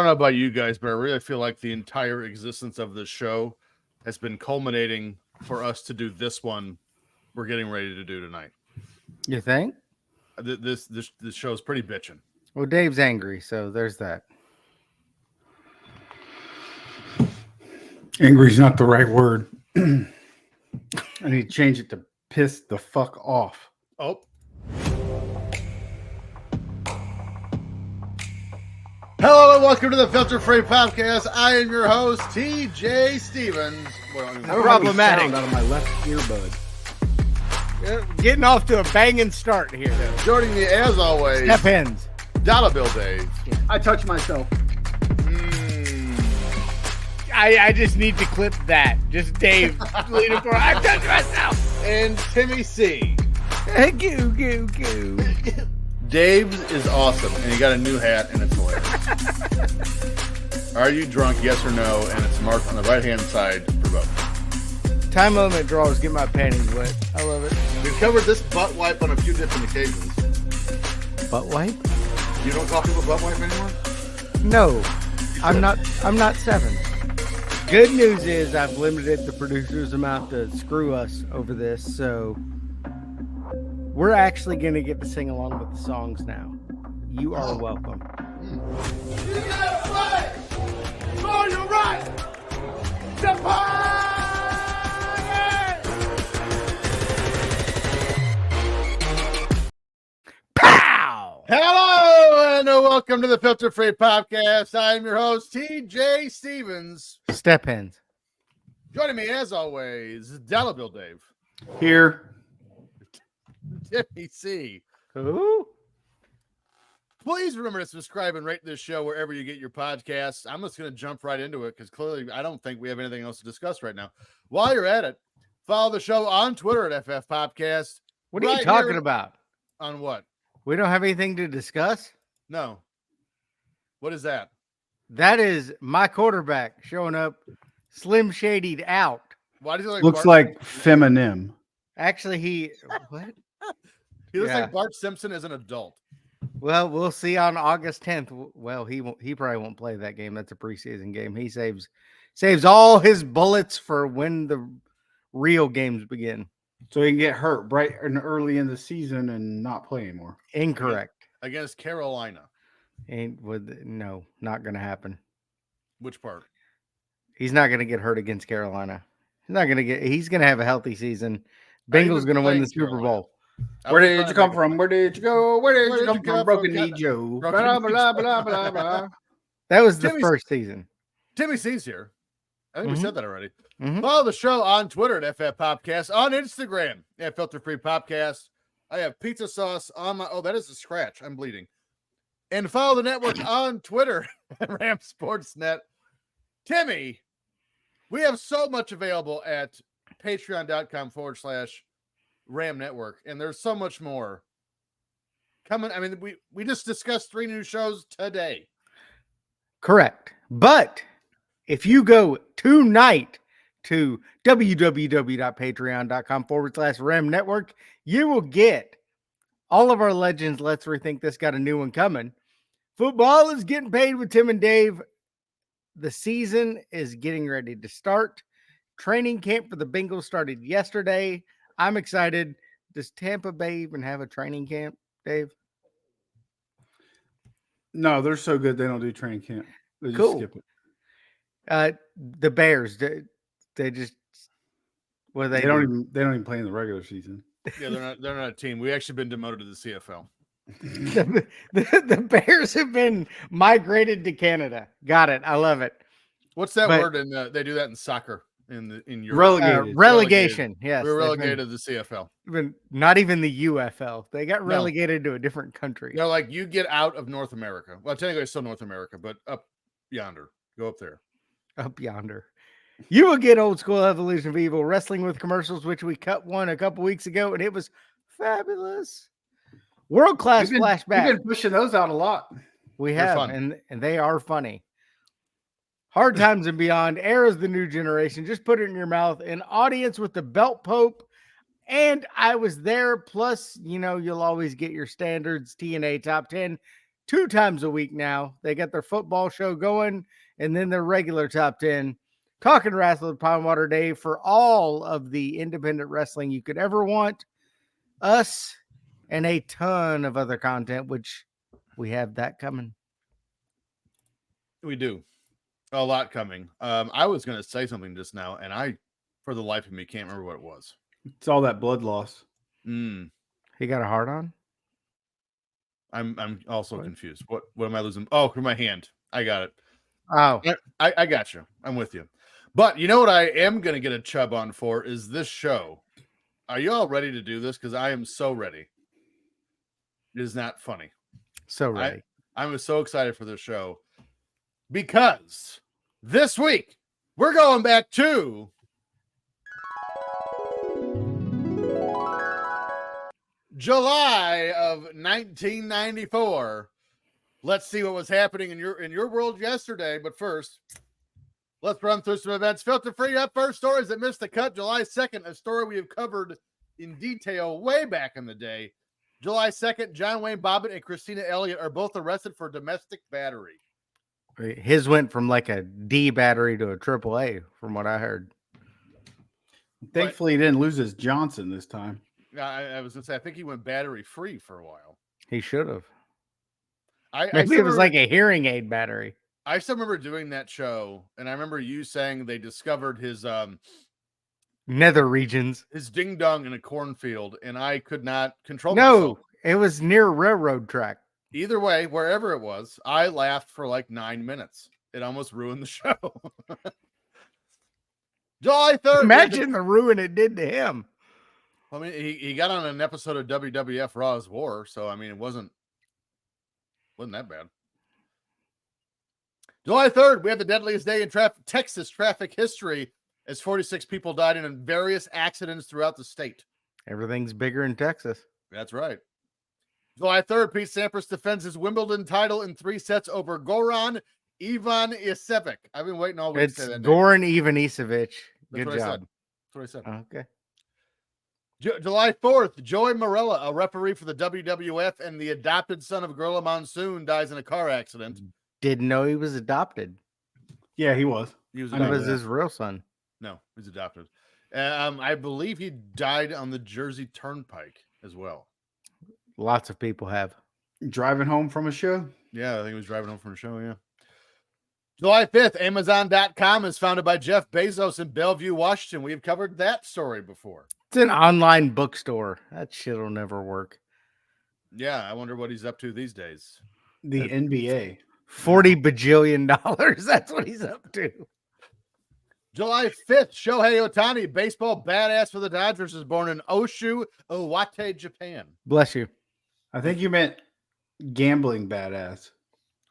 know about you guys, but I really feel like the entire existence of this show has been culminating for us to do this one we're getting ready to do tonight. You think? This show is pretty bitchin'. Well, Dave's angry, so there's that. Angry's not the right word. I need to change it to piss the fuck off. Oh. Hello and welcome to the Filter Free Podcast. I am your host, TJ Stevens. Problematic. Out of my left earbud. Getting off to a banging start here. Joining me as always, Step ends. Dollar Bill Dave. I touched myself. I just need to clip that. Just Dave leaning for I touched myself. And Timmy C. Goo, goo, goo. Dave's is awesome, and he got a new hat, and it's hilarious. Are you drunk, yes or no? And it's marked on the right-hand side for both. Time limit draws get my panties wet. I love it. We've covered this butt wipe on a few different occasions. Butt wipe? You don't call people butt wipe anymore? No. I'm not 7. Good news is I've limited the producer's amount to screw us over this, so we're actually going to get to sing along with the songs now. You are welcome. You gotta fight for your right to party! Pow! Hello and welcome to the Filter Free Podcast. I am your host, TJ Stevens. Step ends. Joining me as always, Dollar Bill Dave. Here. Timmy C. Who? Please remember to subscribe and rate this show wherever you get your podcasts. I'm just going to jump right into it because clearly I don't think we have anything else to discuss right now. While you're at it, follow the show on Twitter at FF Podcast. What are you talking about? On what? We don't have anything to discuss? No. What is that? That is my quarterback showing up slim shadied out. Why does he look Looks like Feminim. Actually, what? He looks like Bart Simpson as an adult. Well, we'll see on August 10th. Well, he probably won't play that game. That's a preseason game. He saves all his bullets for when the real games begin. So he can get hurt right and early in the season and not play anymore. Incorrect. Against Carolina. No, not going to happen. Which part? He's not going to get hurt against Carolina. He's going to have a healthy season. Bengals going to win the Super Bowl. Where did you come from? Where did you go? Where did you come from? Broken Knee Joe. Blah, blah, blah, blah, blah. That was the first season. Timmy C's here. I think we said that already. Follow the show on Twitter at FF Popcast, on Instagram at Filter Free Popcast. I have pizza sauce on my. Oh, that is a scratch. I'm bleeding. And follow the network on Twitter at Ram Sportsnet. Timmy, we have so much available at patreon.com/Ram Network, and there's so much more coming. I mean, we just discussed 3 new shows today. Correct. But if you go tonight to www.patreon.com/Ram Network, you will get all of our legends. Let's Rethink This got a new one coming. Football is getting paid with Tim and Dave. The season is getting ready to start. Training camp for the Bengals started yesterday. I'm excited. Does Tampa Bay even have a training camp, Dave? No, they're so good they don't do training camp. They just skip it. The Bears, they just they don't even play in the regular season. Yeah, they're not a team. We actually been demoted to the CFL. the Bears have been migrated to Canada. Got it. I love it. What's that word? And they do that in soccer in Europe. Relegation. Yes, we're relegated to the CFL. Not even the UFL. They got relegated to a different country. No, like you get out of North America. Well, technically it's still North America, but up yonder. Go up there. Up yonder. You will get Old School Evolution of Evil Wrestling with commercials, which we cut one a couple weeks ago, and it was fabulous. World class flashback. We've been pushing those out a lot. We have, and they are funny. Hard Times and Beyond. Era's the New Generation. Just put it in your mouth. An Audience with the Belt Pope. And I was there. Plus, you'll always get your standards TNA Top 10. 2 times a week now. They got their football show going and then their regular top 10. Talking Wrestling with Pine Water Dave for all of the independent wrestling you could ever want. Us and a ton of other content, which we have that coming. We do. A lot coming. I was going to say something just now, and I, for the life of me, can't remember what it was. It's all that blood loss. He got a heart on? I'm also confused. What am I losing? Oh, my hand. I got it. Oh. I got you. I'm with you. But you know what I am going to get a chub on for is this show. Are you all ready to do this? Because I am so ready. It is not funny. So ready. I'm so excited for this show because this week we're going back to July of 1994. Let's see what was happening in your world yesterday. But first, let's run through some events. Filter free up first stories that missed the cut. July 2nd, a story we have covered in detail way back in the day. July 2nd, John Wayne Bobbitt and Christina Elliott are both arrested for domestic battery. His went from like a D battery to a AAA, from what I heard. Thankfully, he didn't lose his Johnson this time. I was going to say, I think he went battery free for a while. He should have. Maybe it was like a hearing aid battery. I still remember doing that show, and I remember you saying they discovered his nether regions, his ding dong in a cornfield, and I could not control myself. It was near a railroad track. Either way, wherever it was, I laughed for like 9 minutes. It almost ruined the show. July 3rd. Imagine the ruin it did to him. I mean, he got on an episode of WWF Raw's War, so I mean, it wasn't that bad. July 3rd, we had the deadliest day in Texas traffic history as 46 people died in various accidents throughout the state. Everything's bigger in Texas. That's right. July 3rd, Pete Sampras defends his Wimbledon title in 3 sets over Goran Ivanisevic. I've been waiting all week to say that name. Goran Ivanisevic. Good job. That's what I said. Okay. July 4th, Joey Marella, a referee for the WWF and the adopted son of Gorilla Monsoon, dies in a car accident. Didn't know he was adopted. Yeah, he was. He was adopted. It was his real son. No, he's adopted. I believe he died on the Jersey Turnpike as well. Lots of people have. Driving home from a show? Yeah, I think he was driving home from a show, yeah. July 5th, Amazon.com is founded by Jeff Bezos in Bellevue, Washington. We've covered that story before. It's an online bookstore. That shit will never work. Yeah, I wonder what he's up to these days. The NBA. $40 bajillion. That's what he's up to. July 5th, Shohei Ohtani, baseball badass for the Dodgers, is born in Oshu, Owate, Japan. Bless you. I think you meant gambling badass.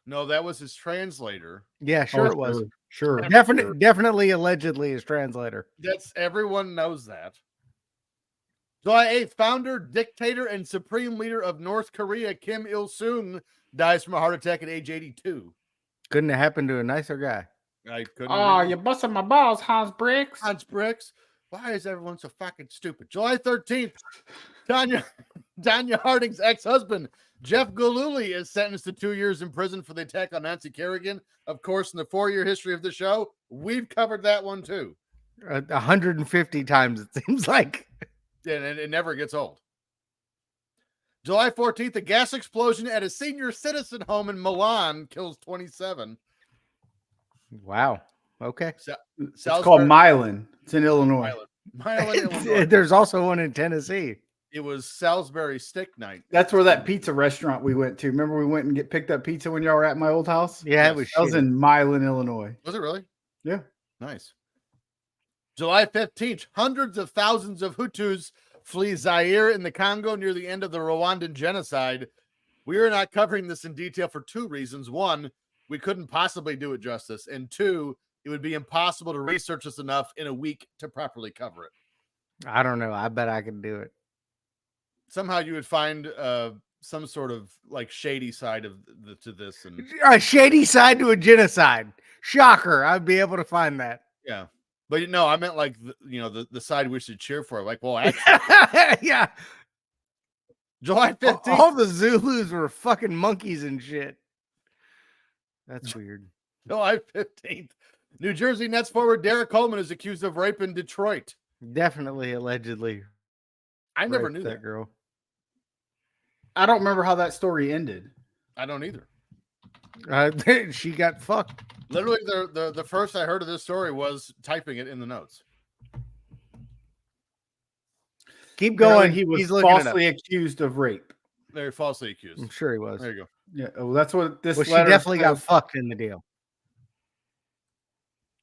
No, that was his translator. Yeah, sure it was. Sure. Definitely, allegedly his translator. Everyone knows that. July 8th, founder, dictator, and supreme leader of North Korea, Kim Il-sung, dies from a heart attack at age 82. Couldn't have happened to a nicer guy. I couldn't. Oh, you're busting my balls, Hans Bricks. Hans Bricks. Why is everyone so fucking stupid? July 13th, Tanya Harding's ex-husband, Jeff Gillooly, is sentenced to 2 years in prison for the attack on Nancy Kerrigan. Of course, in the 4-year history of the show, we've covered that one too. 150 times, it seems like. Yeah, and it never gets old. July 14th, a gas explosion at a senior citizen home in Milan kills 27. Wow. Okay. It's called Milan. It's in Illinois. Milan, Illinois. There's also one in Tennessee. It was Salisbury Steak Night. That's where that pizza restaurant we went to. Remember we went and picked up pizza when y'all were at my old house? Yeah, yes. That was in Milan, Illinois. Was it really? Yeah. Nice. July 15th, hundreds of thousands of Hutus flee Zaire in the Congo near the end of the Rwandan genocide. We are not covering this in detail for 2 reasons. 1, we couldn't possibly do it justice. And 2, it would be impossible to research this enough in a week to properly cover it. I don't know. I bet I could do it. Somehow you would find some sort of like shady side to this. And a shady side to a genocide. Shocker. I'd be able to find that. Yeah. But no, I meant like, the side we should cheer for. Like, well, actually, yeah. July 15th. All the Zulus were fucking monkeys and shit. That's weird. July 15th. New Jersey Nets forward Derek Coleman is accused of rape in Detroit. Definitely, allegedly. I never knew that girl. I don't remember how that story ended. I don't either. She got fucked. Literally, the first I heard of this story was typing it in the notes. Keep going. He was He's looking falsely accused of rape. Very falsely accused. I'm sure he was. There you go. Yeah, well, that's what this. Well, she letter definitely got says. fucked in the deal.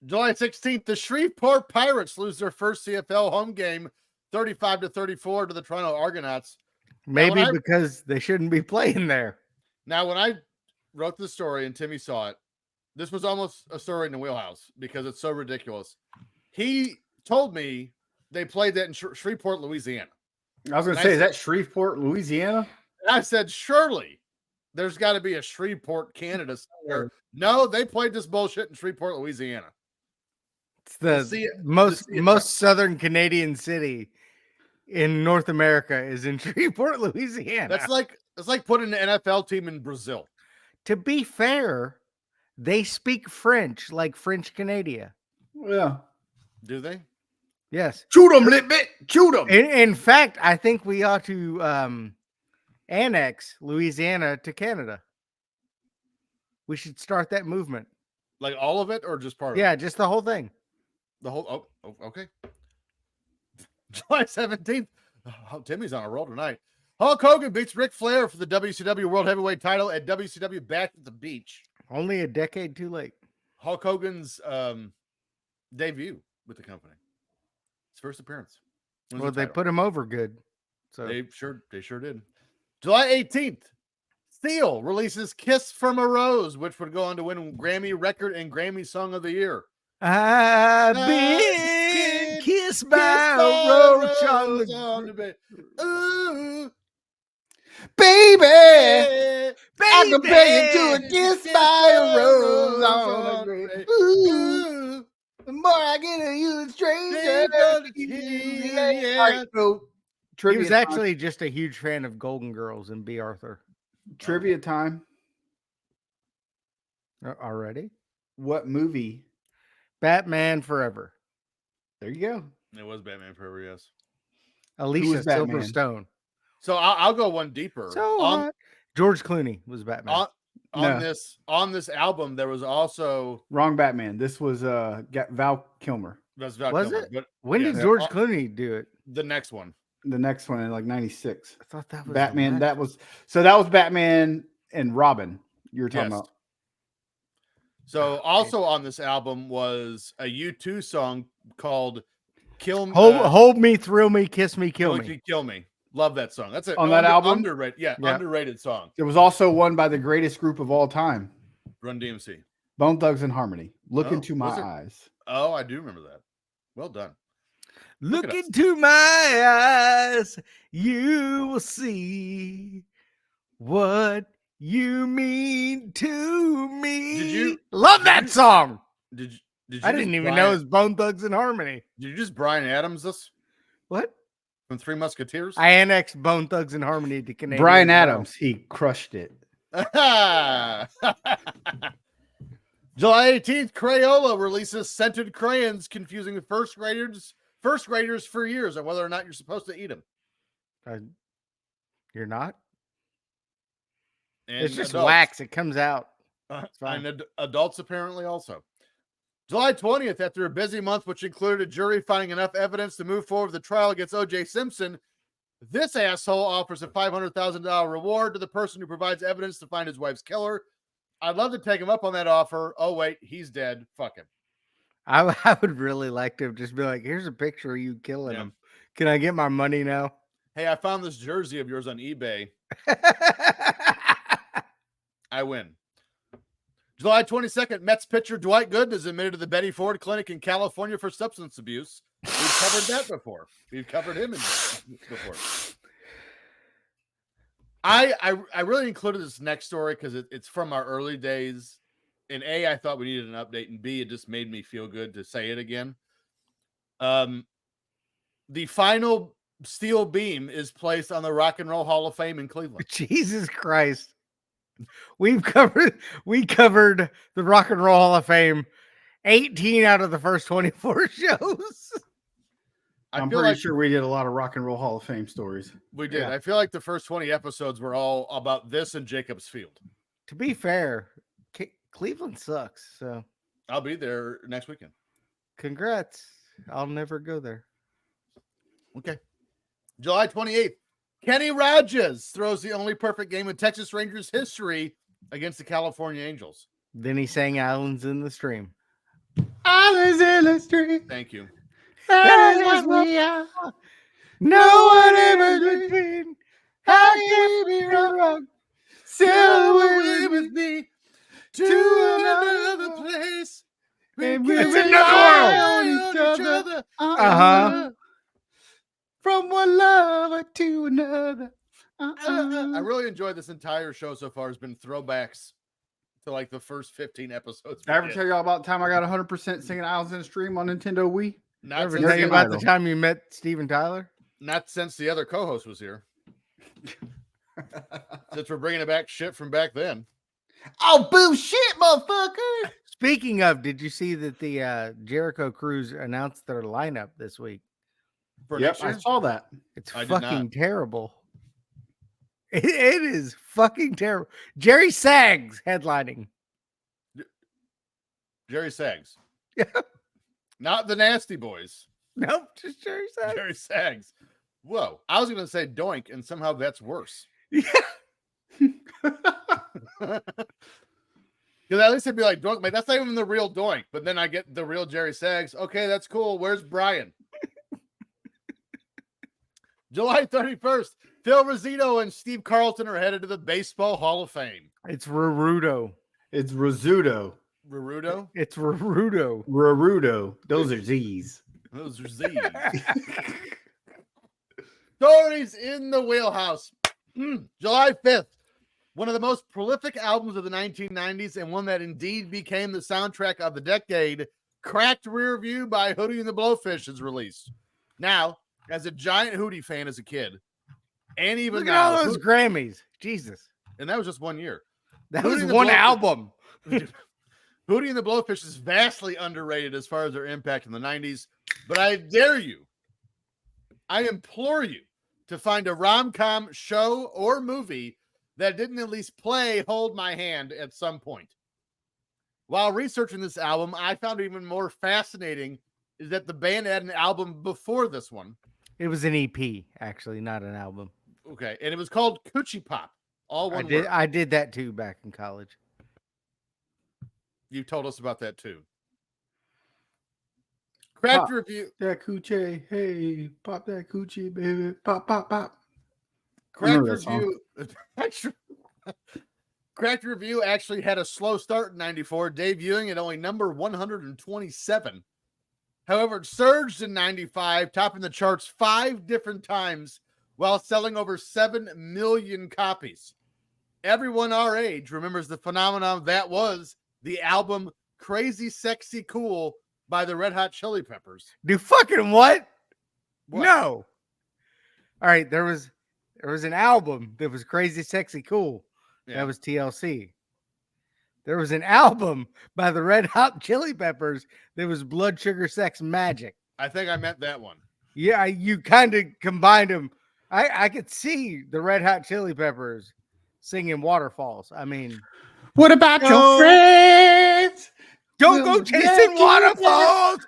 July 16th, the Shreveport Pirates lose their first CFL home game, 35-34 to the Toronto Argonauts. Maybe because they shouldn't be playing there. Now, when I wrote this story and Timmy saw it, this was almost a story in the wheelhouse because it's so ridiculous. He told me they played that in Shreveport, Louisiana. I was going to say, is that Shreveport, Louisiana? I said, surely there's got to be a Shreveport, Canada somewhere. No, they played this bullshit in Shreveport, Louisiana. It's the most southern Canadian city in North America is in Shreveport, Louisiana. That's like putting an NFL team in Brazil. To be fair, they speak French like French Canada. Yeah. Do they? Yes. Shoot them, little bit. Shoot them. In fact, I think we ought to annex Louisiana to Canada. We should start that movement. Like all of it or just part of it? Yeah, just the whole thing. The whole, okay. July 17th. Oh, Timmy's on a roll tonight. Hulk Hogan beats Ric Flair for the WCW World Heavyweight title at WCW Back at the Beach. Only a decade too late. Hulk Hogan's debut with the company. His first appearance. Well, they put him over good. So they sure did. July 18th. Seal releases Kiss from a Rose, which would go on to win Grammy Record and Grammy Song of the Year. I've been kissed by a roach on the bed. Ooh, baby, I compare you to a kiss by a rose on the grave. Ooh, the more I get of you, the stranger. He was actually just a huge fan of Golden Girls and B. Arthur. Trivia time. Already? What movie? Batman Forever. There you go. It was Batman Forever, yes. Alicia Silverstone. So I'll go one deeper. George Clooney was Batman. On this album, there was also wrong Batman. This was Val Kilmer. That's Val was Kilmer. it? But when did George Clooney do it? The next one. The next one in like 96. I thought that was Batman. That was Batman and Robin. You were talking about. So also on this album was a U2 song called "Kill Me." Hold me, thrill me, kiss me, kill me. Kill me. Love that song. That's on that album. Underrated. Yeah, underrated song. It was also one by the greatest group of all time, Run DMC. Bone Thugs and Harmony. Look into my eyes. Oh, I do remember that. Well done. Look into my eyes, you will see what you mean to me. Did you love that song? Did you I didn't even know it was Bone Thugs and Harmony. Did you just Bryan Adams this? What? From Three Musketeers? I annexed Bone Thugs and Harmony to Canadian. Bryan Adams, he crushed it. July 18th, Crayola releases scented crayons, confusing first graders for years on whether or not you're supposed to eat them. You're not? And it's just wax. It comes out. And adults apparently also. July 20th, after a busy month, which included a jury finding enough evidence to move forward with the trial against O.J. Simpson, this asshole offers a $500,000 reward to the person who provides evidence to find his wife's killer. I'd love to take him up on that offer. Oh, wait, he's dead. Fuck him. I would really like to just be like, here's a picture of you killing him. Can I get my money now? Hey, I found this jersey of yours on eBay. I win. July 22nd, Mets pitcher Dwight Gooden is admitted to the Betty Ford Clinic in California for substance abuse. We've covered that before. We've covered him before. I really included this next story because it's from our early days. And A, I thought we needed an update, and B, it just made me feel good to say it again. The final steel beam is placed on the Rock and Roll Hall of Fame in Cleveland. Jesus Christ. We covered the Rock and Roll Hall of Fame 18 out of the first 24 shows. I'm pretty sure we did a lot of Rock and Roll Hall of Fame stories. We did. Yeah. I feel like the first 20 episodes were all about this and Jacobs Field. To be fair, Cleveland sucks. So I'll be there next weekend. Congrats. I'll never go there. Okay. July 28th. Kenny Rogers throws the only perfect game in Texas Rangers history against the California Angels. Then he sang Islands in the Stream. Islands in the Stream. Thank you. That is what we are. No one ever between. How can we be wrong? Sail away with me to another place. And we rely on each other. From one lover to another. I really enjoyed this entire show so far. Has been throwbacks to like the first 15 episodes. Did I ever tell y'all about the time I got 100% singing Islands in the Stream on Nintendo Wii? Not ever tell you about the time you met Steven Tyler? Not since the other co-host was here. Since we're bringing it back shit from back then. Oh, bullshit, motherfucker. Speaking of, did you see that the Jericho Cruise announced their lineup this week? Yep, I saw that. It's fucking terrible. It is fucking terrible. Jerry Sags headlining. Jerry Sags. Yeah. Not the Nasty Boys. Nope, just Jerry Sags. Jerry Sags. Whoa. I was going to say Doink, and somehow that's worse. Yeah. Because at least it'd be like, Doink, mate, that's not even the real Doink. But then I get the real Jerry Sags. Okay, that's cool. Where's Brian? July 31st, Phil Rizzuto and Steve Carlton are headed to the Baseball Hall of Fame. It's Rarudo. It's Rizzuto. Rarudo? It's Rarudo. Rarudo. Those are Z's. Those are Z's. Stories in the Wheelhouse. July 5th, one of the most prolific albums of the 1990s and one that indeed became the soundtrack of the decade, Cracked Rear View by Hootie and the Blowfish is released. Now, as a giant Hootie fan as a kid, and even look at now, all those Grammys. Jesus. And that was just 1 year. That was one album. Hootie and the Blowfish is vastly underrated as far as their impact in the 90s, but I dare you, I implore you to find a rom-com show or movie that didn't at least play Hold My Hand at some point. While researching this album, I found it even more fascinating is that the band had an album before this one. It was an EP, actually, not an album. Okay, and it was called Coochie Pop. All one word. I did that too back in college. You told us about that too. Cracked Pop Review. That coochie, hey, pop that coochie, baby, pop, pop, pop. Cracked Review. Cracked Review actually had a slow start in '94, debuting at only number 127. However, it surged in '95, topping the charts 5 different times while selling over 7 million copies. Everyone our age remembers the phenomenon that was the album Crazy Sexy Cool by the Red Hot Chili Peppers. Do fucking what? No. All right, there was an album that was Crazy Sexy Cool. Yeah. That was TLC. There was an album by the Red Hot Chili Peppers that was Blood Sugar Sex Magic. I think I meant that one. Yeah, you kind of combined them. I could see the Red Hot Chili Peppers singing Waterfalls. I mean, what about your friends? Don't go chasing waterfalls.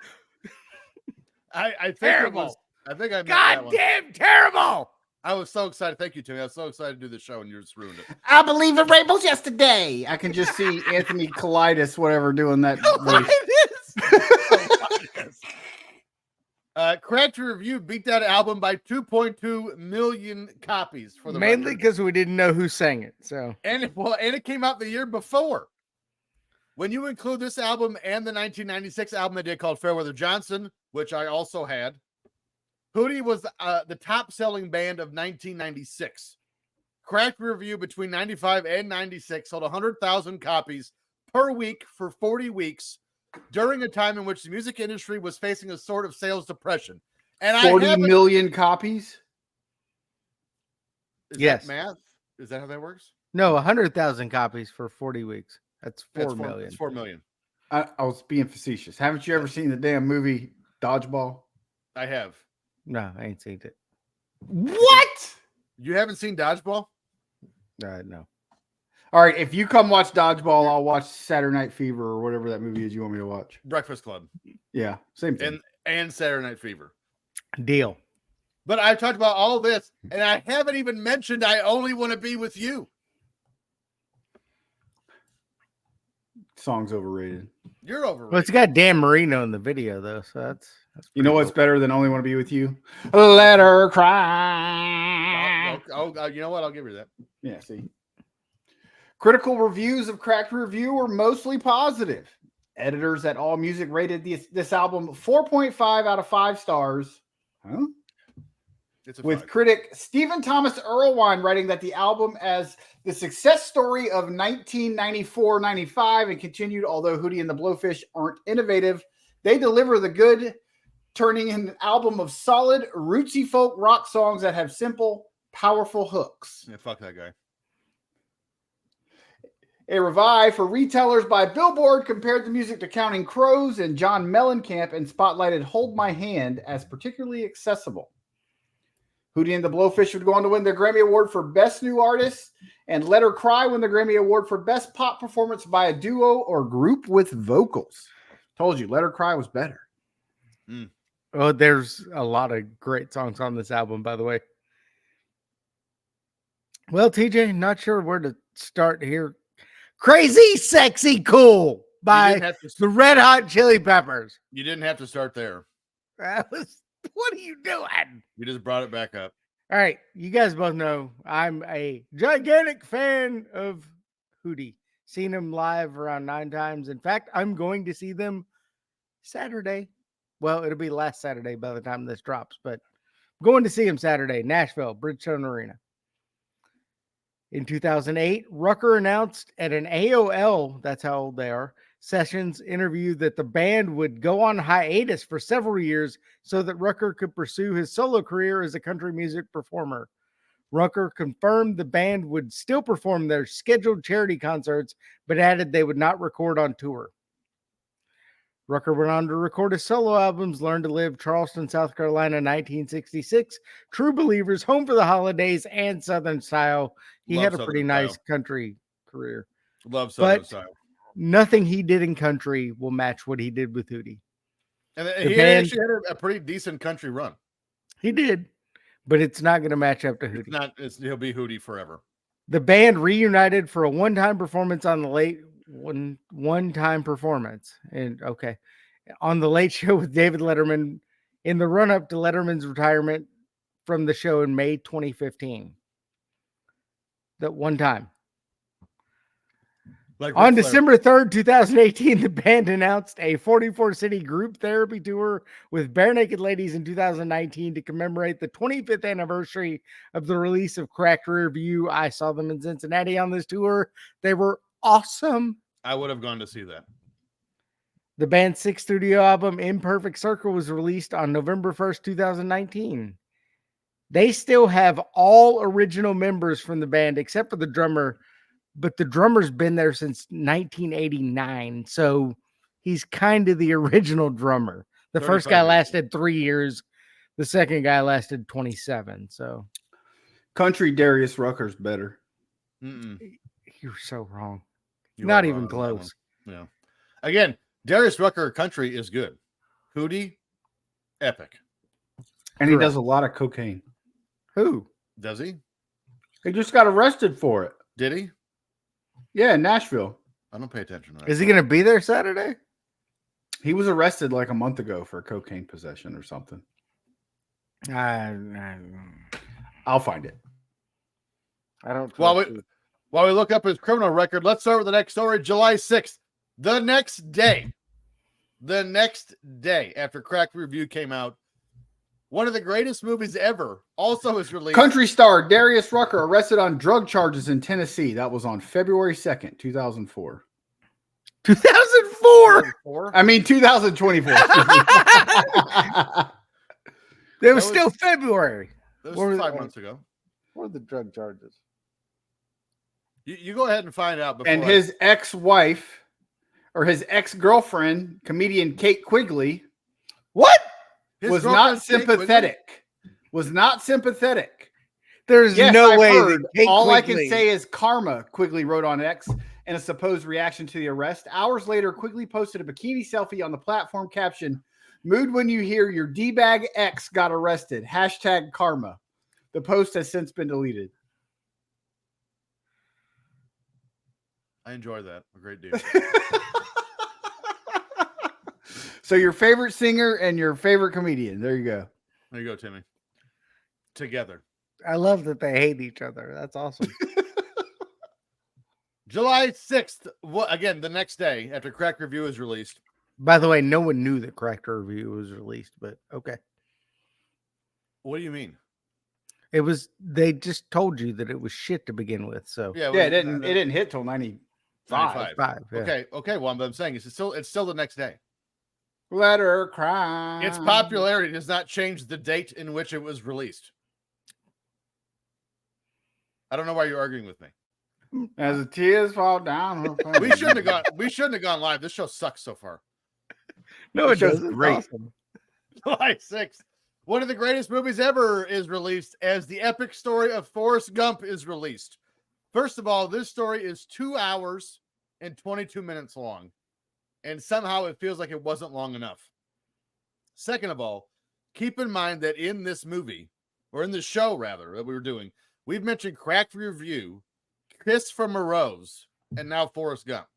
I think terrible. It was. I think I meant that one. Goddamn terrible. I was so excited. Thank you, Timmy. I was so excited to do the show, and you just ruined it. I believe in rainbows yesterday. I can just see Anthony Colitis, whatever, doing that. Cracked Review beat that album by 2.2 million copies for the mainly because we didn't know who sang it. So and it came out the year before. When you include this album and the 1996 album they did called Fairweather Johnson, which I also had, Hootie was the top-selling band of 1996. Cracked Review between 95 and 96 sold 100,000 copies per week for 40 weeks during a time in which the music industry was facing a sort of sales depression. And 40 million copies? Is Yes. that math? Is that how that works? No, 100,000 copies for 40 weeks. That's 4 That's million. It's 4 million. I was being facetious. Haven't you ever seen the damn movie Dodgeball? I have. No, I ain't seen it. What? You haven't seen Dodgeball? No. All right, if you come watch Dodgeball, I'll watch Saturday Night Fever or whatever that movie is you want me to watch. Breakfast Club. Yeah, same thing. And Saturday Night Fever. Deal. But I talked about all this, and I haven't even mentioned I Only Want to Be With You. Song's overrated. You're overrated. Well, it's got Dan Marino in the video, though, so that's You know what's better than Only Want to Be With You? Let Her Cry. You know what? I'll give you that. Yeah, see. Critical reviews of Cracked Review were mostly positive. Editors at AllMusic rated this album 4.5 out of 5 stars. Huh? With critic Stephen Thomas Erlewine writing that the album as the success story of 1994-95 and continued, although Hootie and the Blowfish aren't innovative, they deliver the good, turning in an album of solid, rootsy folk rock songs that have simple, powerful hooks. Yeah, fuck that guy. A revive for retailers by Billboard compared the music to Counting Crows and John Mellencamp and spotlighted Hold My Hand as particularly accessible. Hootie and the Blowfish would go on to win their Grammy Award for Best New Artist, and Let Her Cry win the Grammy Award for Best Pop Performance by a Duo or Group with Vocals. Told you, Let Her Cry was better. Oh, there's a lot of great songs on this album, by the way. Well, TJ, not sure where to start here. Crazy, Sexy, Cool by the Red Hot Chili Peppers. You didn't have to start there. What are you doing? You just brought it back up. All right. You guys both know I'm a gigantic fan of Hootie. Seen him live around 9 times. In fact, I'm going to see them Saturday. Well, it'll be last Saturday by the time this drops, but I'm going to see him Saturday, Nashville, Bridgestone Arena. In 2008, Rucker announced at an AOL, that's how old they are, Sessions interview that the band would go on hiatus for several years so that Rucker could pursue his solo career as a country music performer. Rucker confirmed the band would still perform their scheduled charity concerts, but added they would not record on tour. Rucker went on to record his solo albums, Learn to Live, Charleston, South Carolina, 1966, True Believers, Home for the Holidays, and Southern Style. He had a pretty nice country career. Love Southern Style. Nothing he did in country will match what he did with Hootie. And he actually had a pretty decent country run. He did, but it's not going to match up to Hootie. He'll be Hootie forever. The band reunited for a one-time performance on the late one-time performance. And on the Late Show with David Letterman in the run-up to Letterman's retirement from the show in May 2015. That one time. On December 3rd, 2018, the band announced a 44-city group therapy tour with Bare Naked Ladies in 2019 to commemorate the 25th anniversary of the release of Cracked Rear View. I saw them in Cincinnati on this tour. They were awesome. I would have gone to see that. The band's 6th studio album, Imperfect Circle, was released on November 1st, 2019. They still have all original members from the band except for the drummer, but the drummer's been there since 1989, so he's kind of the original drummer. The first guy lasted 3 years. The second guy lasted 27, so. Country Darius Rucker's better. You're so wrong. Not even close. Yeah. Again, Darius Rucker country is good. Hootie, epic. And he does a lot of cocaine. Who? Does he? He just got arrested for it. Did he? Yeah, in Nashville. I don't pay attention to that. Is he going to be there Saturday? He was arrested like a month ago for cocaine possession or something. I'll find it. I don't. While we look up his criminal record, let's start with the next story. July 6th, the next day after Cracked Review came out, one of the greatest movies ever also is released. Country star Darius Rucker arrested on drug charges in Tennessee. That was on February 2nd, 2004. 2004? I mean, 2024. That was still February. That was 5 months ago. What are the drug charges? You go ahead and find out. And his ex-wife or his ex-girlfriend, comedian Kate Quigley, was not sympathetic. Was not sympathetic. There's no way. All I can say is karma, Quigley wrote on X in a supposed reaction to the arrest. Hours later, Quigley posted a bikini selfie on the platform caption, "Mood when you hear your D-bag ex got arrested. Hashtag karma." The post has since been deleted. I enjoy that. A great deal. So your favorite singer and your favorite comedian. There you go. There you go, Timmy. Together. I love that they hate each other. That's awesome. July 6th. Again, the next day after Crack Review is released. By the way, no one knew that Crack Review was released, but okay. What do you mean? It was. They just told you that it was shit to begin with. So yeah, it didn't hit till 95. Yeah. Okay. Well, I'm saying it's still the next day. Let her cry. Its popularity does not change the date in which it was released. I don't know why you're arguing with me. As the tears fall down her face. We shouldn't have gone live. This show sucks so far. No, it doesn't. Great. Awesome. July 6th. One of the greatest movies ever is released as the epic story of Forrest Gump is released. First of all, this story is 2 hours and 22 minutes long. And somehow it feels like it wasn't long enough. Second of all, keep in mind that in this movie, or in the show rather, that we were doing, we've mentioned Crack Review, Kiss from a Rose, and now Forrest Gump.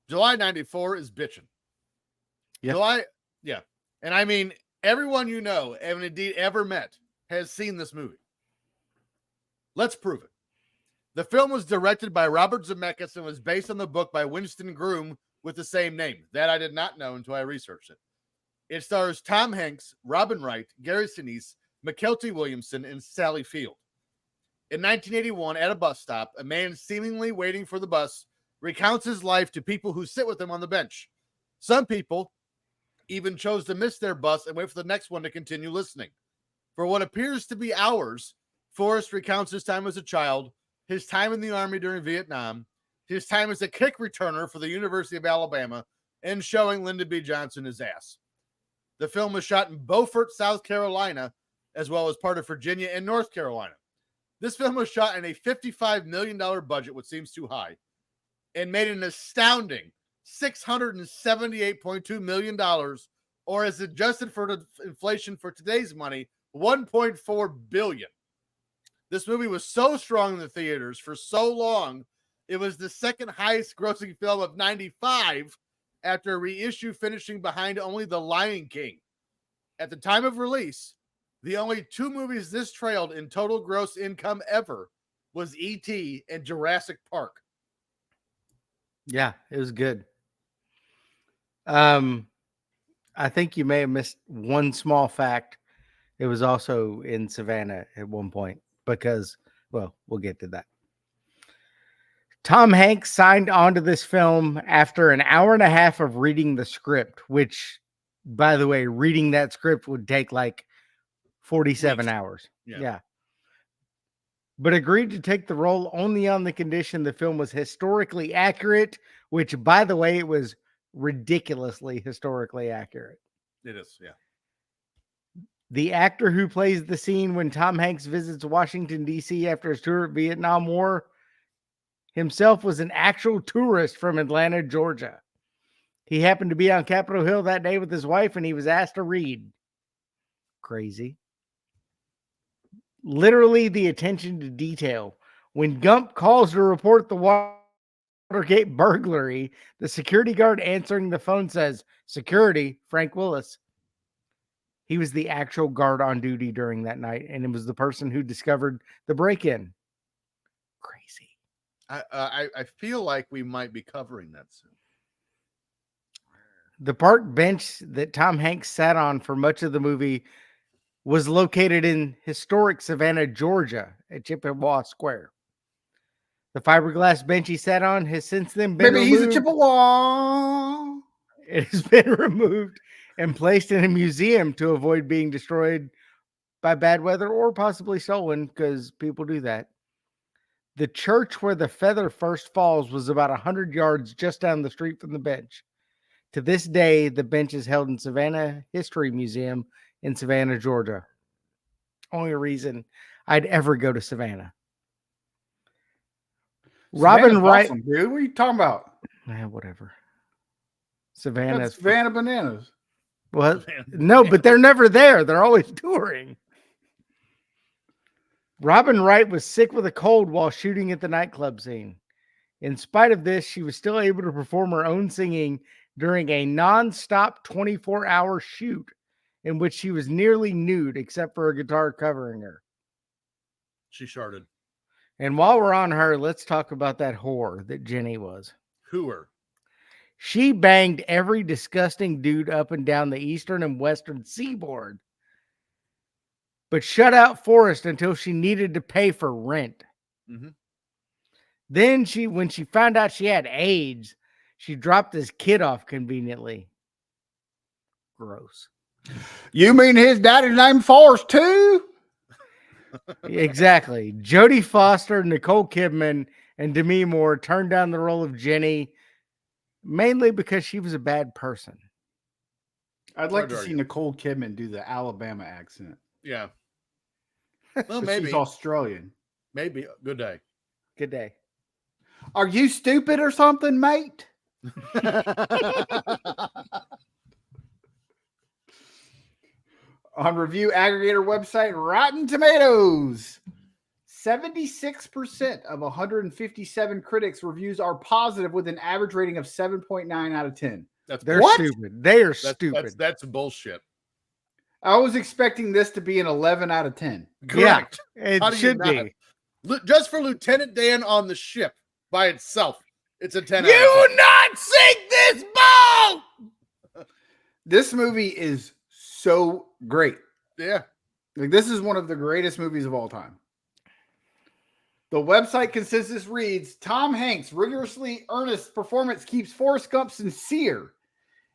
July 94 is bitchin'. Yeah. And I mean, everyone you know, and indeed ever met, has seen this movie. Let's prove it. The film was directed by Robert Zemeckis and was based on the book by Winston Groom with the same name. That I did not know until I researched it. It stars Tom Hanks, Robin Wright, Gary Sinise, McKelty Williamson, and Sally Field. In 1981, at a bus stop, a man seemingly waiting for the bus recounts his life to people who sit with him on the bench. Some people even chose to miss their bus and wait for the next one to continue listening. For what appears to be hours, Forrest recounts his time as a child, his time in the Army during Vietnam, his time as a kick returner for the University of Alabama, and showing Lyndon B. Johnson his ass. The film was shot in Beaufort, South Carolina, as well as part of Virginia and North Carolina. This film was shot in a $55 million budget, which seems too high, and made an astounding $678.2 million, or as adjusted for inflation for today's money, $1.4 billion. This movie was so strong in the theaters for so long, it was the second highest grossing film of 95 after a reissue, finishing behind only The Lion King. At the time of release, the only two movies this trailed in total gross income ever was E.T. and Jurassic Park. Yeah, it was good. I think you may have missed one small fact. It was also in Savannah at one point because, well, we'll get to that. Tom Hanks signed on to this film after an hour and a half of reading the script, which, by the way, reading that script would take like 47 hours. Yeah. But agreed to take the role only on the condition the film was historically accurate, which, by the way, it was ridiculously historically accurate. It is, yeah. The actor who plays the scene when Tom Hanks visits Washington, D.C. after his tour of Vietnam War himself was an actual tourist from Atlanta, Georgia. He happened to be on Capitol Hill that day with his wife, and he was asked to read. Crazy. Literally the attention to detail. When Gump calls to report the Watergate burglary, the security guard answering the phone says, "Security, Frank Willis." He was the actual guard on duty during that night, and it was the person who discovered the break-in. Crazy. I feel like we might be covering that soon. The park bench that Tom Hanks sat on for much of the movie was located in historic Savannah, Georgia, at Chippewa Square. The fiberglass bench he sat on has since then been removed. He's a Chippewa. It has been removed and placed in a museum to avoid being destroyed by bad weather or possibly stolen, because people do that. The church where the feather first falls was about 100 yards just down the street from the bench. To this day, the bench is held in Savannah History Museum in Savannah, Georgia. Only reason I'd ever go to Savannah. Robin Wright. Awesome, dude. What are you talking about? Whatever. Savannah bananas. Well, no, but they're never there. They're always touring. Robin Wright was sick with a cold while shooting at the nightclub scene. In spite of this, she was still able to perform her own singing during a non-stop 24-hour shoot in which she was nearly nude except for a guitar covering her. She sharted. And while we're on her, let's talk about that whore that Jenny was. Hooer. She banged every disgusting dude up and down the eastern and western seaboard, but shut out Forrest until she needed to pay for rent. Mm-hmm. Then when she found out she had AIDS, she dropped his kid off conveniently. Gross. You mean his daddy's name Forrest too? Exactly. Jodie Foster, Nicole Kidman, and Demi Moore turned down the role of Jenny mainly because she was a bad person. I'd like to see Nicole Kidman do the Alabama accent. Yeah. Well, maybe. She's Australian. Maybe. Good day. Good day. Are you stupid or something, mate? On review aggregator website Rotten Tomatoes, 76% of 157 critics reviews are positive with an average rating of 7.9 out of 10. They're stupid. They are stupid. That's bullshit. I was expecting this to be an 11 out of 10. Correct. Yeah, it should be. Just for Lieutenant Dan on the ship by itself, it's a 10 You out of 10. will not sink this boat! This movie is so great. Yeah. Like, this is one of the greatest movies of all time. The website consensus reads, Tom Hanks' rigorously earnest performance keeps Forrest Gump sincere,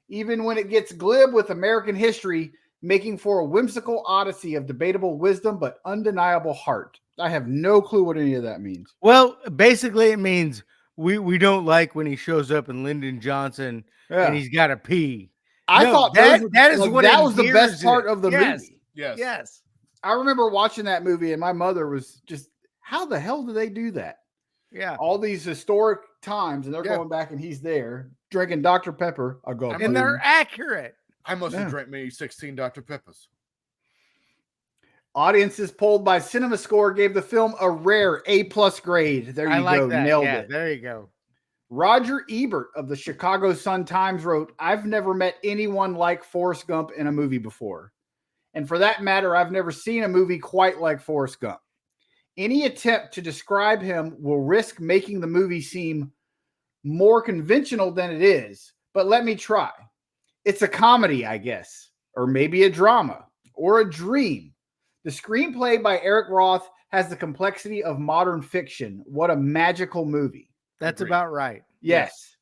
even when it gets glib with American history, making for a whimsical odyssey of debatable wisdom but undeniable heart. I have no clue what any of that means. Well, basically it means we don't like when he shows up in Lyndon Johnson and he's got to pee. I thought that was the best part of the movie. Yes. I remember watching that movie and my mother was just, how the hell do they do that? Yeah. All these historic times and they're going back and he's there drinking Dr. Pepper. And they're accurate. I must have drank me 16 Dr. Peppers. Audiences polled by CinemaScore gave the film a rare A+ grade. There you go. That. Nailed it. There you go. Roger Ebert of the Chicago Sun-Times wrote, I've never met anyone like Forrest Gump in a movie before. And for that matter, I've never seen a movie quite like Forrest Gump. Any attempt to describe him will risk making the movie seem more conventional than it is. But let me try. It's a comedy, I guess, or maybe a drama, or a dream. The screenplay by Eric Roth has the complexity of modern fiction. What a magical movie. That's about right. Yes.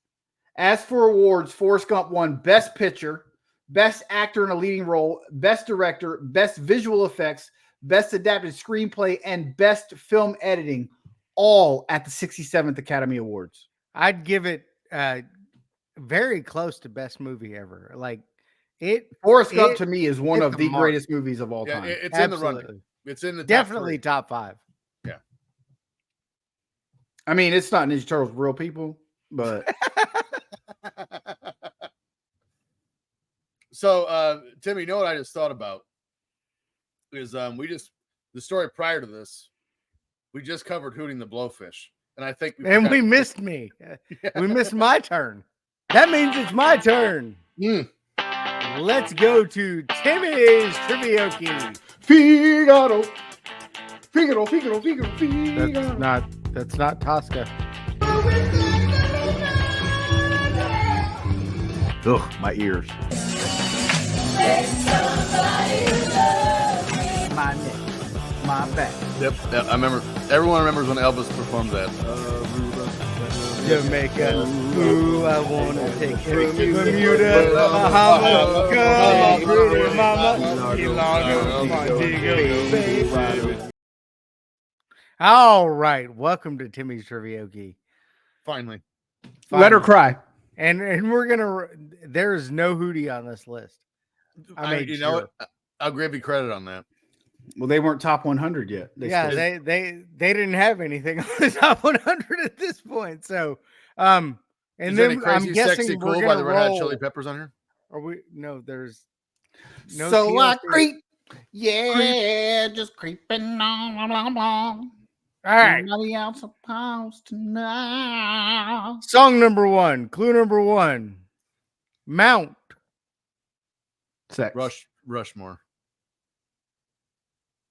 As for awards, Forrest Gump won Best Picture, Best Actor in a Leading Role, Best Director, Best Visual Effects, Best Adapted Screenplay, and Best Film Editing, all at the 67th Academy Awards. I'd give it very close to Best Movie Ever. Like Forrest Gump to me is one of the greatest movies of all time. It's in the running. It's in the definitely top 5. Yeah. I mean, it's not Ninja Turtles real people, but so Timmy, you know what I just thought about is the story prior to this, we just covered Hootie the Blowfish, and I think we missed me. We missed my turn. That means it's my turn. Let's go to Timmy's Trivioki. Figaro. Figaro, Figaro, Figaro, Figaro. That's not Tosca. Ugh, my ears. My neck, my back. Yep. I remember. Everyone remembers when Elvis performed that. Jamaica. Ooh, I wanna take you to Bermuda, Bahamas. Come on, pretty mama. Key Largo, Montego Bay. All right, welcome to Timmy's Trivioki. Finally. Let her cry. And we're gonna. There's no Hootie on this list. I made know what? I'll give you credit on that. Well, they weren't top 100 yet. They didn't have anything on the top 100 at this point. So, and Is then any crazy, I'm guessing sexy, we're cool gonna by the Red Hot roll. Chili Peppers on here? Are we? No, there's no. So I TLC. creep. Yeah, just creeping on. Blah, blah. All right. Nobody else supposed to know. Song number one. Clue number one. Mount. Sex. Rushmore.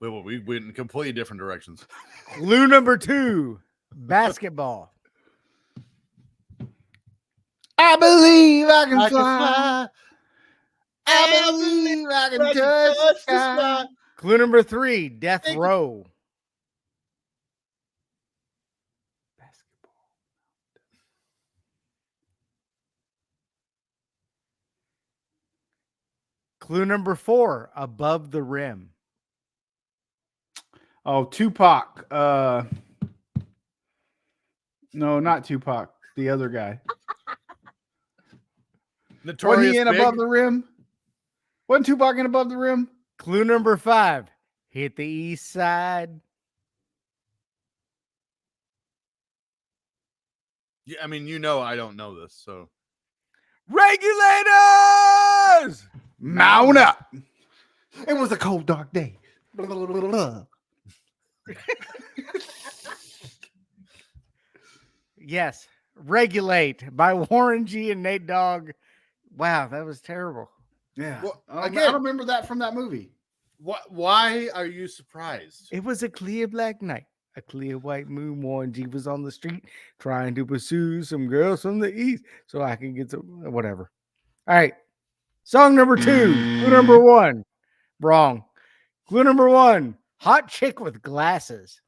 We went in completely different directions. Clue number two. Basketball. I believe I can fly. I believe I can touch the sky. Clue number three. Death Row. Clue number four. Above the Rim. Oh, Tupac. No, not Tupac. The other guy. Notorious Wasn't he in Big? Above the Rim? Wasn't Tupac in Above the Rim? Clue number five. Hit the east side. Yeah, I mean, I don't know this, so. Regulators! Mount up. It was a cold, dark day. Yes. Regulate by Warren G and Nate Dogg. Wow, that was terrible. Yeah. Well, I again- don't remember that from that movie. Why are you surprised? It was a clear black night. A clear white moon. Warren G was on the street trying to pursue some girls from the east so I can get some whatever. All right. Song number two. Clue number one. Wrong. Clue number one. Hot chick with glasses.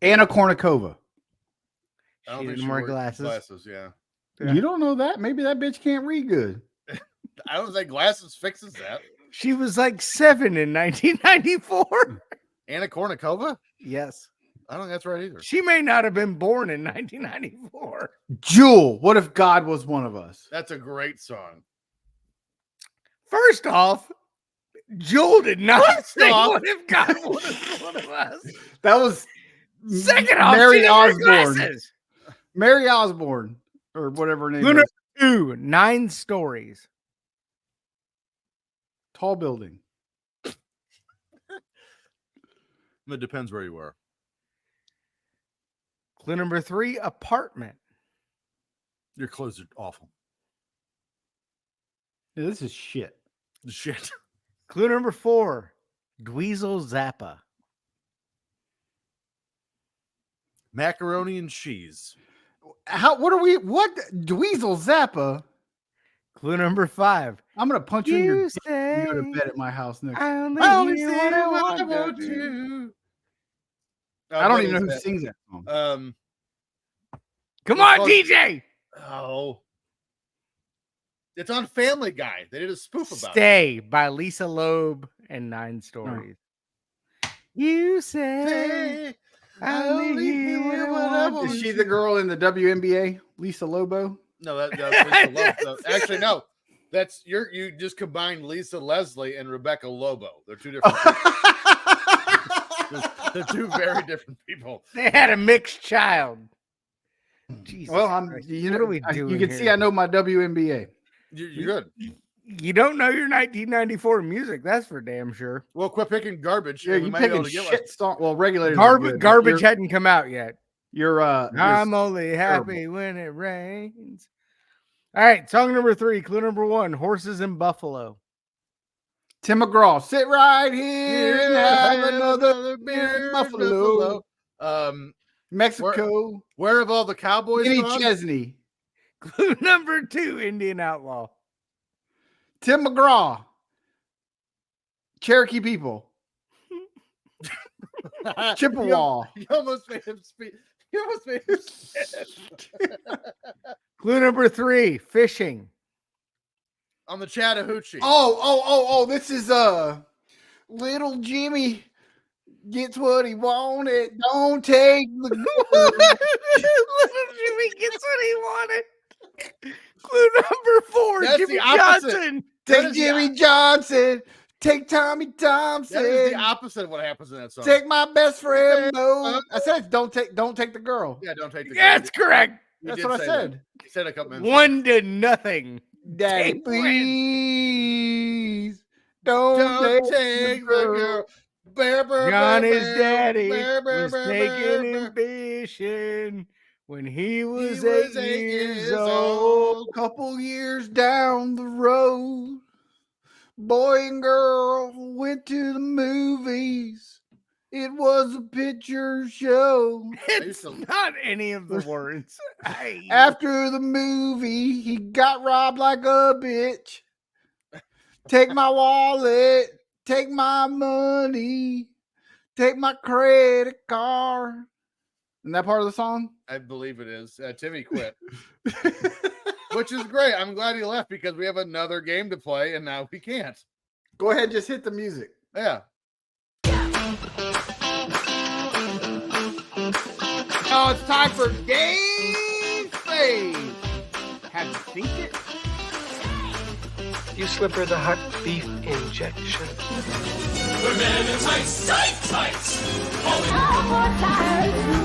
Anna Kournikova. I don't She think didn't she wear wore glasses. Glasses, yeah. Yeah. You don't know that? Maybe that bitch can't read good. I don't think glasses fixes that. She was like 7 in 1994. Anna Kournikova? Yes. I don't think that's right either. She may not have been born in 1994. Jewel. What if God was one of us? That's a great song. First off, Joel did not say off- what if God was one of us. That was Second off, Mary she didn't wear Osborne. glasses. Mary Osborne, or whatever her name Clue is. number two, 9 stories. Tall building. It depends where you are. Clue number 3, apartment. Your clothes are awful. Yeah, this is shit. Shit. Clue number 4, Dweezil Zappa. Macaroni and cheese. What Dweezil Zappa? Clue number 5, I'm gonna punch you in your dick when say you go to bed at my house next. I only I only hear say what I what I want want to. to. I don't what even know is who that? sings that song. Come It's on, called- DJ. Oh. It's on Family Guy. They did a spoof about it. Stay by Lisa Loeb and 9 stories. You say Hey, I only hear what I want Is she the girl in the WNBA, Lisa Lobo? No, that's Lisa Loeb. No, actually, no. That's you just combined Lisa Leslie and Rebecca Lobo. They're two different people. They're two very different people. They had a mixed child. Jesus Well, Christ. you What know, are we doing you can here? see I know my WNBA. You're good. You don't know your 1994 music. That's for damn sure. Well, quit picking garbage. Yeah, and we you might be able picking to get shit one. song. Well, regulators. are good, but Garbage hadn't come out yet. You're I'm only happy when it rains. All right, song number 3, clue number 1, Horses in Buffalo. Tim McGraw. Sit right here and have Have another beer in Buffalo. Mexico. Where have all the cowboys Kenny gone? Chesney. Clue number 2, Indian Outlaw. Tim McGraw. Cherokee people. Chippewa. You almost made him speak. You almost made me sick. Clue number 3, fishing. On the Chattahoochee. Oh, this is little Jimmy gets what he wanted. Don't take the Little Jimmy gets what he wanted. Clue number 4, That's Jimmy the opposite. Johnson. take Jimmy Johnson. Take Tommy Thompson. That is the opposite of what happens in that song. Take my best friend Mo. I said don't take the girl. Yeah, don't take the That's correct. You That's did what I say said. that. You said a couple minutes. 1-0. Daddy, Take please don't Don't take take the girl. Bear, bear, Johnny's bear, daddy bear, bear, was bear, taking bear, him fishing when he was, He was 8 years old. couple years down the road, boy and girl went to the movies. It was a picture show. It's not any of the words. Hey. After the movie, he got robbed like a bitch. Take my wallet, take my money, take my credit card. Isn't that part of the song? I believe it is. Timmy quit. Which is great. I'm glad he left because we have another game to play and now we can't. Go ahead, just hit the music. Yeah. Now it's time for Game Fave. Have you seen it? You slip her the hot beef injection. We're men in tights, tights.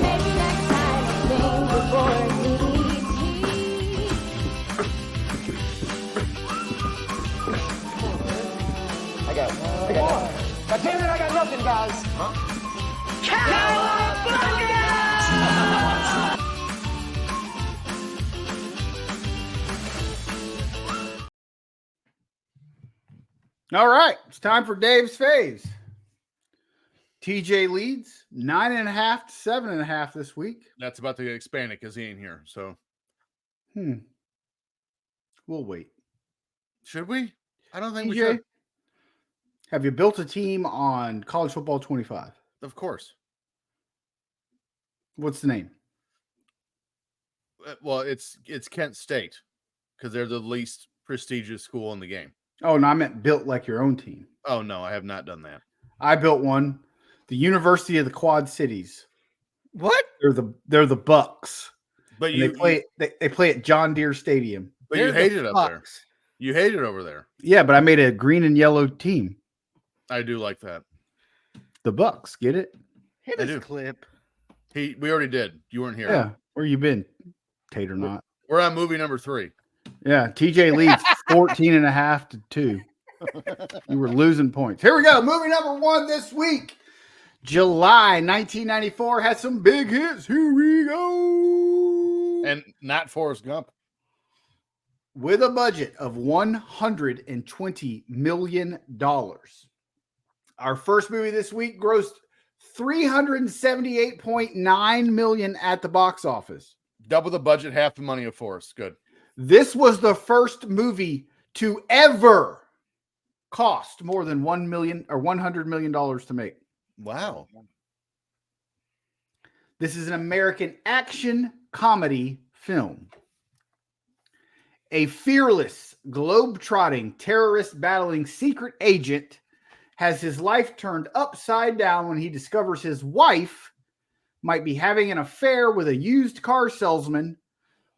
Maybe next time, think before it leaves me. I got nothing, guys. All right, it's time for Dave's Faves. TJ leads 9.5 to 7.5 this week. That's about to get expanded because he ain't here. So We'll wait. should we? I don't think we TJ, should. have you built a team on College Football 25? Of course. What's the name? Well, it's Kent State because they're the least prestigious school in the game. Oh, no, I meant built like your own team. Oh no, I have not done that. I built one. The University of the Quad Cities. What? They're the Bucks. But And they play at John Deere Stadium. but you They're the hate it up there. Bucks. You hate it over there. Yeah, but I made a green and yellow team. I do like that. The Bucks, get it? Hit I his do. clip. We already did. You weren't here. Yeah. Where you been, Tater Not? We're on movie number 3. Yeah, TJ leads 14.5 to 2. You were losing points. Here we go. Movie number 1 this week. July 1994 had some big hits. Here we go. And not Forrest Gump. With a budget of $120 million. Our first movie this week grossed $378.9 million at the box office. Double the budget, half the money of Forrest. Good. This was the first movie to ever cost more than $1 million or $100 million to make. Wow. This is an American action comedy film. A fearless, globe-trotting, terrorist battling secret agent has his life turned upside down when he discovers his wife might be having an affair with a used car salesman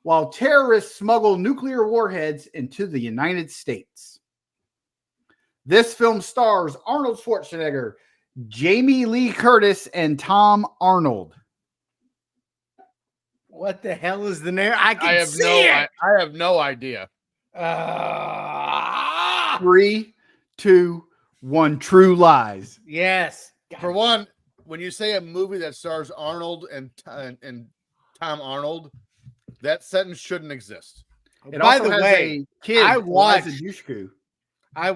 while terrorists smuggle nuclear warheads into the United States. This film stars Arnold Schwarzenegger, Jamie Lee Curtis, and Tom Arnold. What the hell is the name? I can I have see it. I have no idea. 3, 2, 1. True Lies. Yes. For one, when you say a movie that stars Arnold and Tom Arnold, that sentence shouldn't exist. It By also the has way, a kid, I Eliza watched- Dushku. I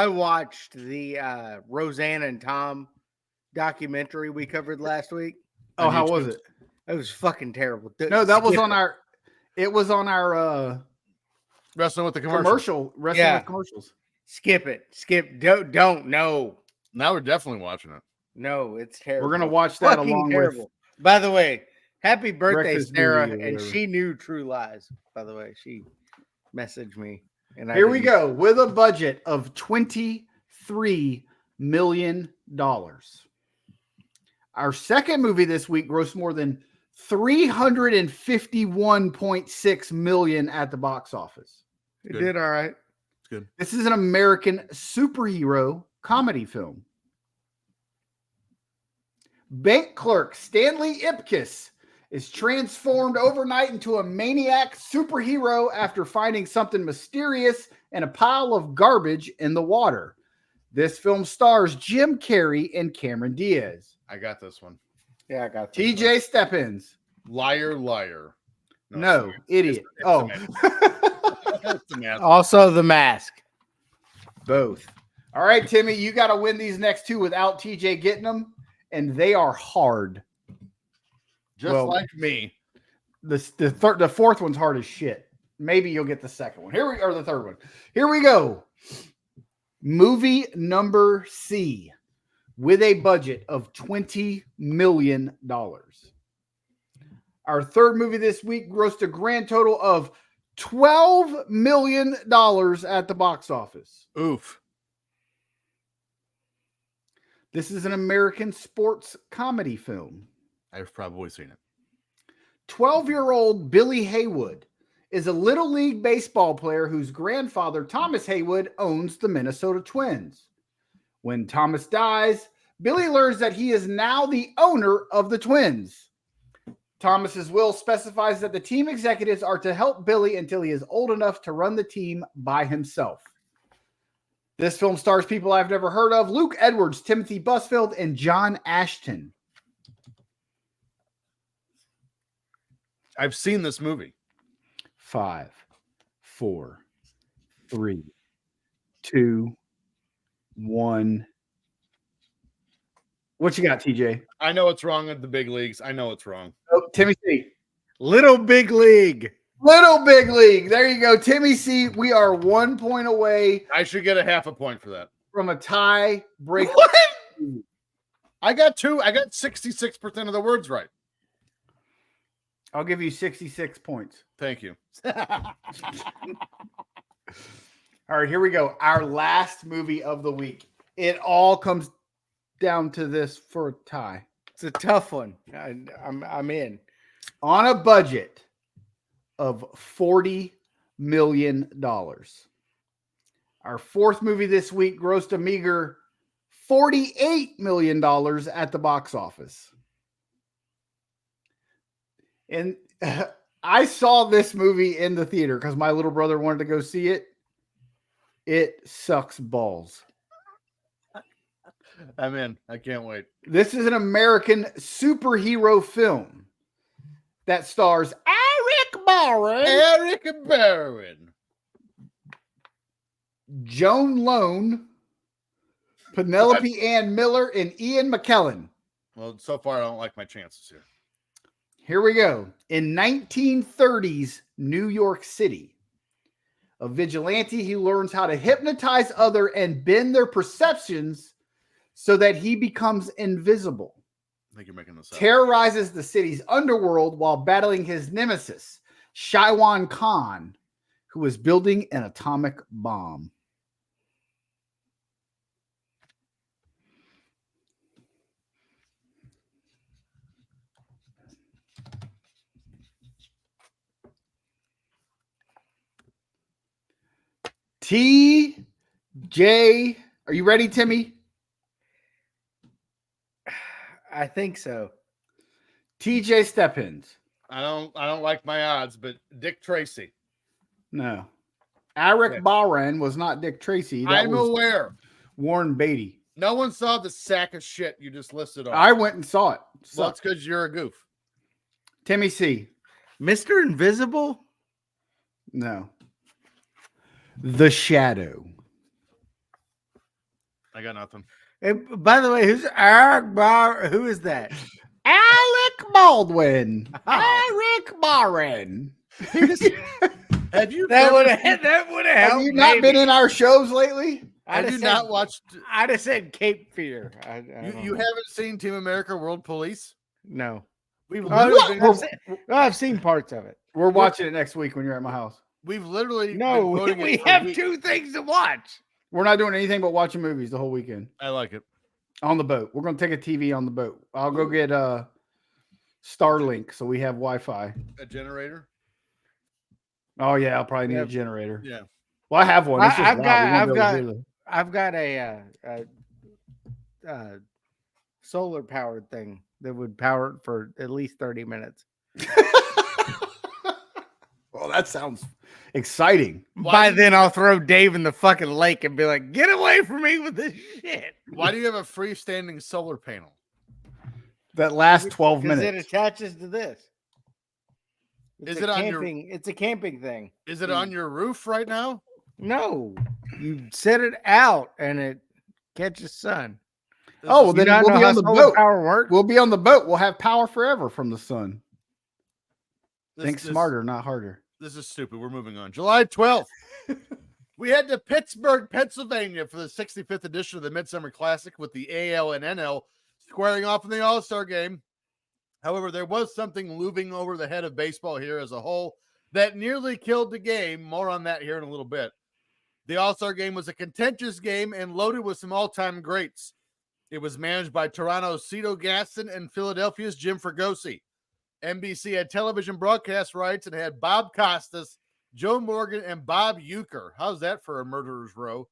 watched the Roseanne and Tom documentary we covered last week. Oh, On how YouTube. was it? It was fucking terrible. No, that was Skip on it. our. It was on our Wrestling with the commercial. commercial. Wrestling Yeah. with commercials. Skip it. Skip. Don't. No. Now we're definitely watching it. No, it's terrible. We're gonna watch that Fucking along terrible. By the way, happy birthday, Breakfast Sarah. movie or And whatever. she knew True Lies. By the way, she messaged me. And Here we go. With a budget of $23 million. Our second movie this week grossed more than $351.6 million at the box office. It did all right. It's good. This is an American superhero comedy film. Bank clerk Stanley Ipkiss is transformed overnight into a maniac superhero after finding something mysterious in a pile of garbage in the water. This film stars Jim Carrey and Cameron Diaz. I got this one. Yeah, I got this TJ Steppins. Liar, liar. No, it's idiot. it's Oh, That's the mask. one. Also, The Mask. both. All right, Timmy, you got to win these next two without TJ getting them, and they are hard. Just well, like me. The fourth one's hard as shit. Maybe you'll get the second one. Or the third one. Here we go. Movie number C with a budget of $20 million. Our third movie this week grossed a grand total of $12 million at the box office. Oof. This is an American sports comedy film. I've probably seen it. 12-year-old Billy Haywood is a Little League baseball player whose grandfather, Thomas Haywood, owns the Minnesota Twins. When Thomas dies, Billy learns that he is now the owner of the Twins. Thomas's will specifies that the team executives are to help Billy until he is old enough to run the team by himself. This film stars people I've never heard of: Luke Edwards, Timothy Busfield, and John Ashton. I've seen this movie. 5, 4, 3, 2, 1. What you got, TJ? I know it's wrong at the big leagues. I know it's wrong. Oh, Timmy C. Little Big League. Little Big League. There you go. Timmy C. We are 1 point away I should get a half a point for that. from a tie break. What? I got 66% of the words right. I'll give you 66 points. Thank you. All right, here we go. Our last movie of the week. It all comes down to this for a tie. It's a tough one. I'm in. On a budget of $40 million. Our fourth movie this week grossed a meager $48 million at the box office. And I saw this movie in the theater because my little brother wanted to go see it. It sucks balls. I'm in. I can't wait. This is an American superhero film that stars Eric Barron, Eric Barron, Joan Lone, Penelope Ann Miller, and Ian McKellen. Well, so far I don't like my chances here. Here we go. In 1930s New York City, a vigilante, he learns how to hypnotize others and bend their perceptions so that he becomes invisible. I think you're making this up. Terrorizes the city's underworld while battling his nemesis, Shaiwan Khan, who is building an atomic bomb. TJ, are you ready, Timmy? I think so. TJ Steppins. I don't like my odds, but Dick Tracy. No. Eric Yeah. Barron was not Dick Tracy. That I'm was aware. Warren Beatty. No one saw the sack of shit you just listed off. I went and saw it. Well, it's because you're a goof. Timmy C. Mr. Invisible? No. The Shadow. I got nothing. And by the way, who's Eric Barron? Who is that? Alec Baldwin. Eric Barron. Have you That never would seen- have helped. Have you not been in our shows lately? Have you not watched? I'd have said Cape Fear. You haven't seen Team America World Police? No. We've I've literally I've seen parts of it. We're watching it next week when you're at my house. we've literally No, been quoting we it for have weeks. 2 things to watch. We're not doing anything but watching movies the whole weekend I like it. on the boat. We're going to take a TV on the boat. I'll go get Starlink so we have Wi-Fi. A generator. Oh yeah, I'll probably need Yeah. a generator. Yeah. Well, I have one. It's just I've loud. We won't got- be able to hear I've got a solar powered thing that would power it for at least 30 minutes. Well, that sounds exciting. By then, I'll throw Dave in the fucking lake and be like, "Get away from me with this shit." Why do you have a freestanding solar panel? That last 12 Because minutes. it attaches to this. Is a it on your- camping? It's a camping thing. Is it on your roof right now? No, you set it out and it catches sun. Oh, well, You then not we'll know be how on the solar boat. power works? We'll be on the boat. We'll have power forever from the sun. Think This- smarter, not harder. This is stupid. We're moving on. July 12th. We head to Pittsburgh, Pennsylvania for the 65th edition of the Midsummer Classic with the AL and NL squaring off in the All Star Game. However, there was something looming over the head of baseball here as a whole that nearly killed the game. More on that here in a little bit. The All Star Game was a contentious game and loaded with some all-time greats. It was managed by Toronto's Cito Gaston and Philadelphia's Jim Fregosi. NBC had television broadcast rights and had Bob Costas, Joe Morgan, and Bob Euchre. How's that for a murderer's row?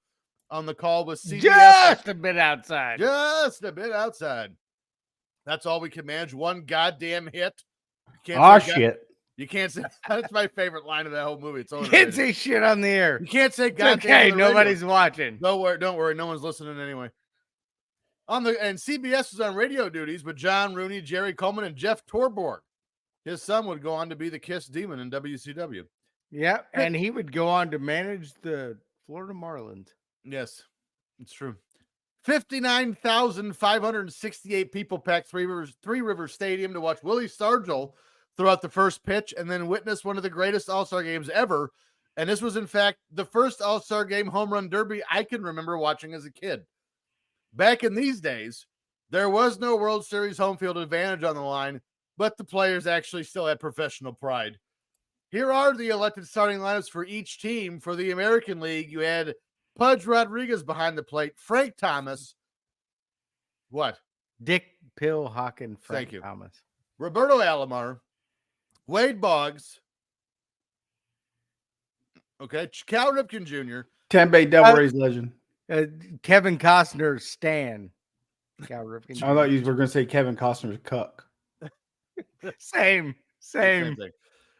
On the call with CBS. Just a bit outside. Just a bit outside. That's all we can manage. One goddamn hit. You Ah, say shit. You can't say that's my favorite line of that whole movie. It's Can't overrated. say shit on the air. You can't say It's goddamn. okay, on the radio. nobody's watching. Don't worry. No one's listening anyway. And CBS was on radio duties with John Rooney, Jerry Coleman, and Jeff Torborg. His son would go on to be the Kiss Demon in WCW. Yeah, and he would go on to manage the Florida Marlins. Yes, it's true. 59,568 people packed Three Rivers Stadium to watch Willie Stargell throughout the first pitch and then witness one of the greatest All-Star games ever. And this was, in fact, the first All-Star Game home run derby I can remember watching as a kid. Back in these days, there was no World Series home field advantage on the line, but the players actually still had professional pride. Here are the elected starting lineups for each team. For the American League, you had Pudge Rodriguez behind the plate, Frank Thomas. What? Dick Pill Hawkin, Frank Thank you. Thomas. Roberto Alomar, Wade Boggs. Okay, Cal Ripken Jr. Tampa Devil Rays legend. Kevin Costner, Stan. Cal Ripken. I thought you were going to say Kevin Costner's cuck. Same. Thing.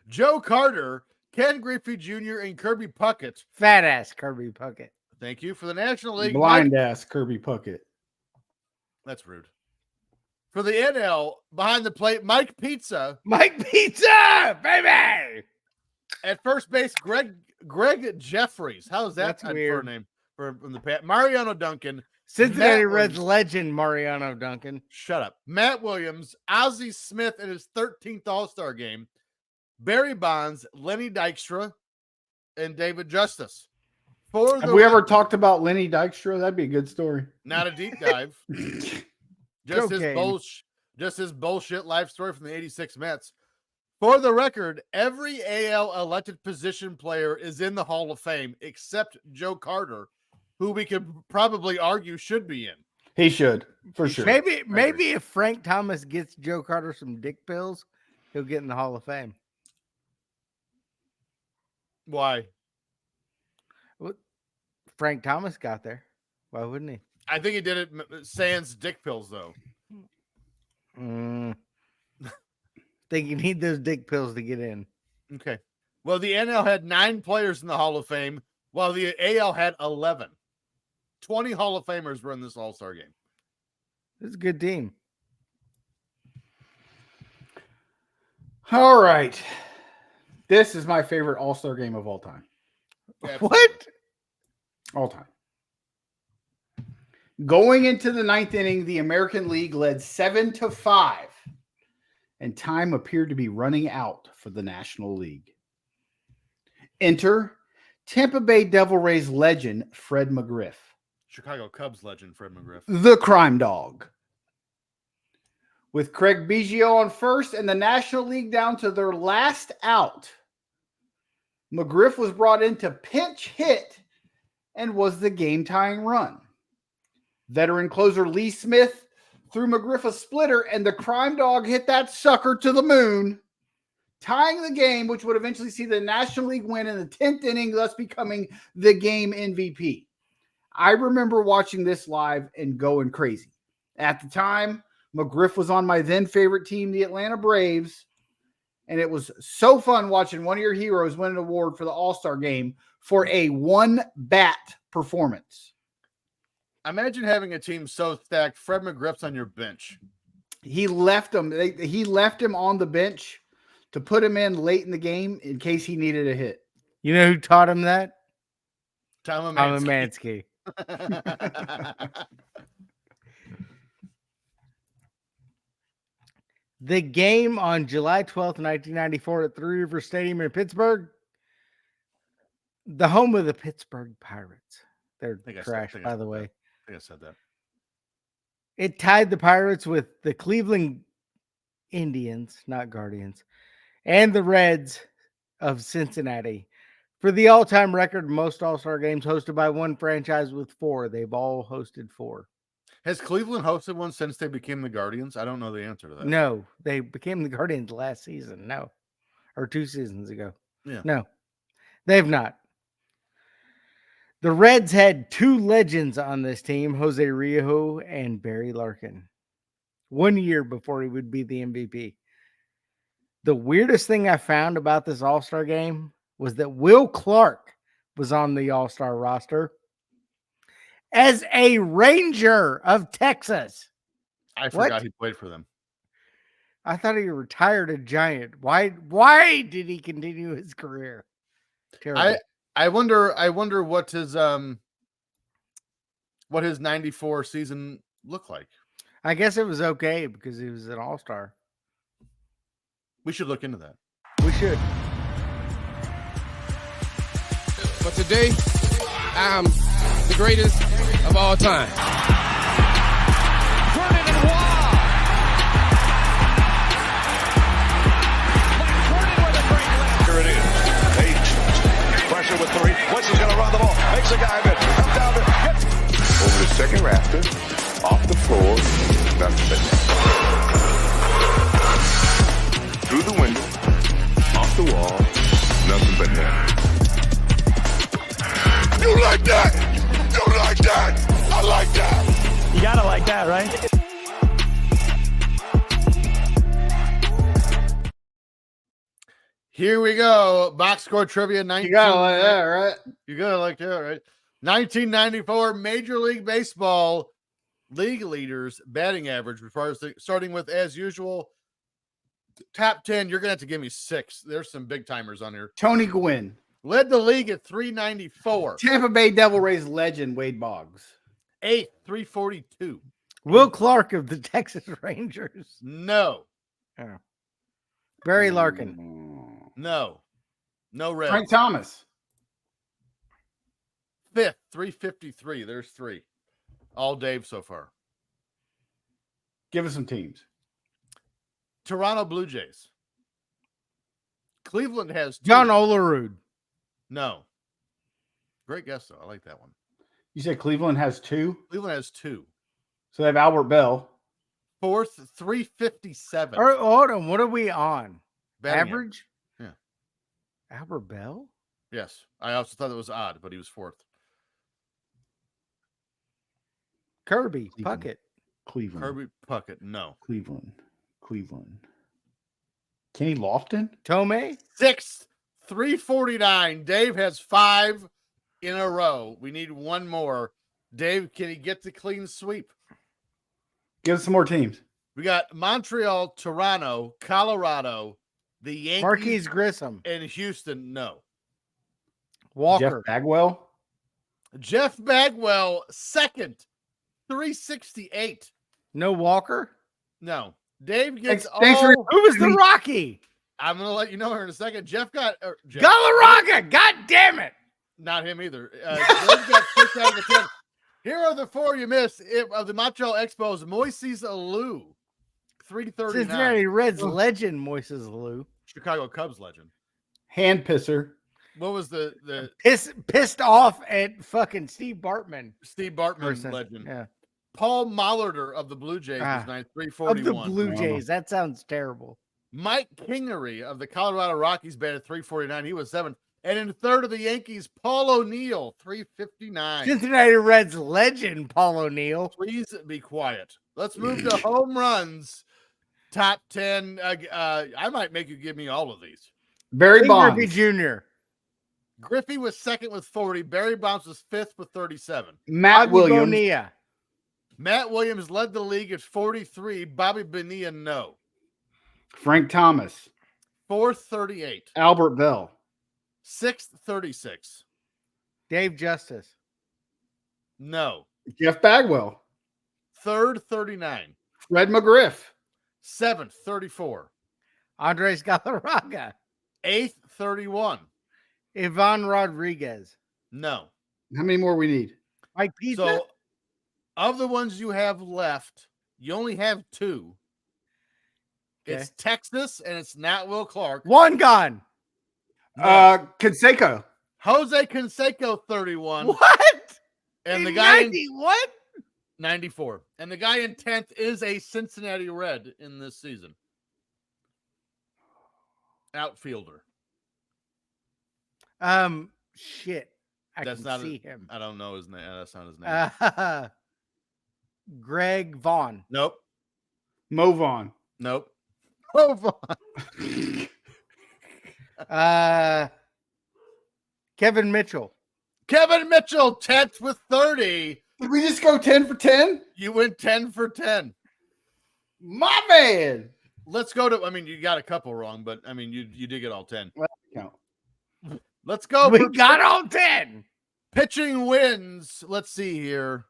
Joe Carter, Ken Griffey Jr., and Kirby Puckett. Fat ass Kirby Puckett. Thank you. For the National League, Blind ass Kirby Puckett. That's rude. For the NL, behind the plate, Mike Pizza. Mike Pizza, baby. At first base, Greg Jeffries. How's that That's for a weird. name from the past? Mariano Duncan. Cincinnati Matt Reds Williams. legend Mariano Duncan. Shut up. Matt Williams, Ozzie Smith in his 13th All-Star game, Barry Bonds, Lenny Dykstra, and David Justice. For Have we ever talked about Lenny Dykstra? That'd be a good story. Not a deep dive. just Cocaine. his bullshit life story from the 86 Mets. For the record, every AL elected position player is in the Hall of Fame except Joe Carter, who we could probably argue should be in. He should, for sure. Maybe if Frank Thomas gets Joe Carter some dick pills, he'll get in the Hall of Fame. Why? Frank Thomas got there. Why wouldn't he? I think he did it sans dick pills, though. Think you need those dick pills to get in. Okay. Well, the NL had 9 players in the Hall of Fame, while the AL had 11. 20 Hall of Famers were in this All-Star game. It's a good team. All right. This is my favorite All-Star game of all time. Absolutely. What? All time. Going into the 9th inning, the American League led 7-5, and time appeared to be running out for the National League. Enter Tampa Bay Devil Rays legend Fred McGriff, Chicago Cubs legend Fred McGriff. the crime dog. With Craig Biggio on first and the National League down to their last out, McGriff was brought in to pinch hit and was the game-tying run. Veteran closer Lee Smith threw McGriff a splitter, and the crime dog hit that sucker to the moon, tying the game, which would eventually see the National League win in the 10th inning, thus becoming the game MVP. I remember watching this live and going crazy. At the time, McGriff was on my then favorite team, the Atlanta Braves, and it was so fun watching one of your heroes win an award for the All Star Game for a one-bat performance. Imagine having a team so stacked. Fred McGriff's on your bench. He left him. He left him on the bench to put him in late in the game in case he needed a hit. You know who taught him that? Tom Mansky. The game on July 12th, 1994 at Three River Stadium in Pittsburgh, the home of the Pittsburgh Pirates. They're trash, by the way. I think I said that. It tied the Pirates with the Cleveland Indians, not Guardians, and the Reds of Cincinnati for the all-time record most All-Star games hosted by one franchise with 4. They've all hosted 4. Has Cleveland hosted one since they became the Guardians? I don't know the answer to that. No, they became the Guardians last season. No, or 2 seasons ago. Yeah. No, they've not. The Reds had 2 legends on this team, Jose Rio and Barry Larkin, 1 year before he would be the MVP. The weirdest thing I found about this All-Star game was that Will Clark was on the All-Star roster as a Ranger of Texas. I forgot he played for them. I thought he retired a Giant. Why did he continue his career? Terrible. I wonder what his 94 season looked like. I guess it was okay because he was an All-Star. We should look into that. We should. But today, I'm the greatest of all time. Ferdinand Waugh. McCurdy with a great left. Here it is. H. Pressure with 3. Wentz is going to run the ball. Makes a guy miss. Comes down there. Over the second rafter. Off the floor. Nothing but net. Through the window. Off the wall. Nothing but net. You like that? You like that? I like that. You gotta like that, right? Here we go. Box score trivia. 19. You gotta like that, right? You gotta like that, right? 1994 Major League Baseball league leaders batting average. Starting with, as usual, top 10. You're gonna have to give me 6. There's some big timers on here. Tony Gwynn. Led the league at 394. Tampa Bay Devil Rays legend Wade Boggs. 8th, 342. Will Clark of the Texas Rangers. No. Oh. Barry Larkin. No. No red. Frank Thomas. 5th, 353. There's 3. All Dave so far. Give us some teams. Toronto Blue Jays. Cleveland has 2. John Olerud. No. Great guess, though. I like that one. You said Cleveland has 2? Cleveland has 2. So they have Albert Bell. 4th, 357. Or, hold on. What are we on? Batting Average? Yeah. Albert Bell? Yes. I also thought it was odd, but he was 4th. Kirby Cleveland. Puckett. Cleveland. Kirby Puckett. No. Cleveland. Kenny Lofton? Tomei? 6th, 349. Dave has 5 in a row. We need one more. Dave, can he get the clean sweep? Give us some more teams. We got Montreal, Toronto, Colorado, the Yankees, Marquise Grissom. and Houston. No. Walker. Jeff Bagwell? Jeff Bagwell, 2nd, 368. No Walker? No. Dave gets Thanks for- Who was the Rocky? I'm going to let you know here in a second. Jeff got... Galarraga! God damn it! Not him either. Dave got 6 out of the 10. Here are the 4 you missed of the Montreal Expos. Moises Alou, 339. Cincinnati Reds legend Moises Alou. Chicago Cubs legend. Hand pisser. What was the Pissed off at fucking Steve Bartman. Steve Bartman person. legend? Yeah. Paul Molitor of the Blue Jays was 341. Of the Blue Jays. That sounds terrible. Mike Kingery of the Colorado Rockies batted 349. He was 7th. And in third of the Yankees, Paul O'Neill, 359. Cincinnati Reds legend Paul O'Neill. Please be quiet. Let's move to home runs. Top 10. I might make you give me all of these. Barry King Bonds. Griffey Jr. Griffey was second with 40. Barry Bonds was fifth with 37. Matt Bobby Williams. Bonilla. Matt Williams led the league at 43. Bobby Bonilla, no. Frank Thomas. Fourth, 38. Albert Bell. Sixth, 36. Dave Justice. No. Jeff Bagwell. Third, 39. Fred McGriff. Seventh, 34. Andres Galarraga. Eighth, 31. Ivan Rodriguez. No. How many more we need? Mike Pizza. So, of the ones you have left, you only have 2. Okay. It's Texas, and it's not Will Clark. One gone. No. Canseco. Jose Canseco, 31. What? And the In guy 90, what? 94. And the guy in 10th is a Cincinnati Red in this season. Outfielder. Shit. I That's can not see him. I don't know his name. That's not his name. Greg Vaughn. Nope. Mo Vaughn. Nope. Move on. Kevin Mitchell. Kevin Mitchell, 10th with 30. Did we just go 10 for 10? You went 10 for 10. My man. Let's go to, I mean, you got a couple wrong, but I mean, you did get all 10. Well, count. Let's go. We got all 10. Pitching wins. Let's see here.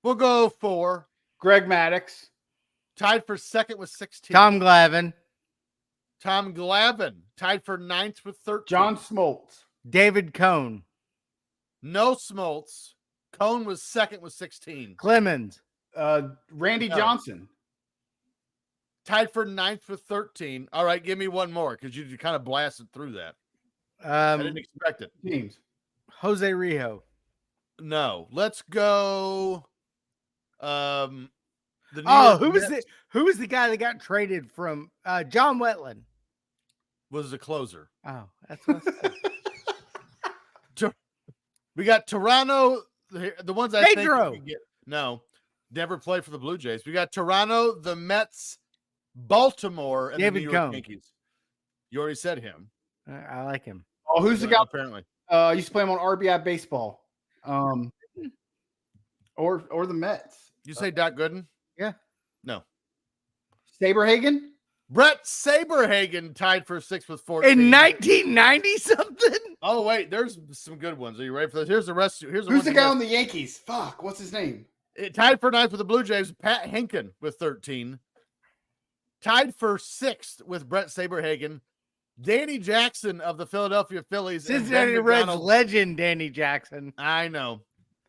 We'll go 4. Greg Maddux. Tied for second with 16. Tom Glavine. Tom Glavine. Tied for 9th with 13. John Smoltz. David Cone. No Smoltz. Cone was second with 16. Clemens. Randy No. Johnson. Tied for 9th with 13. All right, give me one more because you kind of blasted through that. I didn't expect it. Teams. Jose Rijo. No. Let's go. Who was the guy that got traded from John Wetland? Was the closer. Oh, that's what I said. We got Toronto. The ones I Pedro. think we can get. No, never played for the Blue Jays. We got Toronto, the Mets, Baltimore, and David the New York Cone. Yankees. You already said him. I like him. Oh, who's the guy? Apparently. Used to play him on RBI baseball. Or the Mets. You say Doc Gooden? Yeah. No. Saberhagen? Brett Saberhagen tied for 6th with 14. In 1990 something? Oh, wait. There's some good ones. Are you ready for this? Here's the rest. Here's Who's the guy on the Yankees? Fuck, what's his name? It tied for 9th with the Blue Jays. Pat Henkin with 13. Tied for 6th with Brett Saberhagen. Danny Jackson of the Philadelphia Phillies. and Cincinnati Ben Reds McDonald. legend Danny Jackson. I know.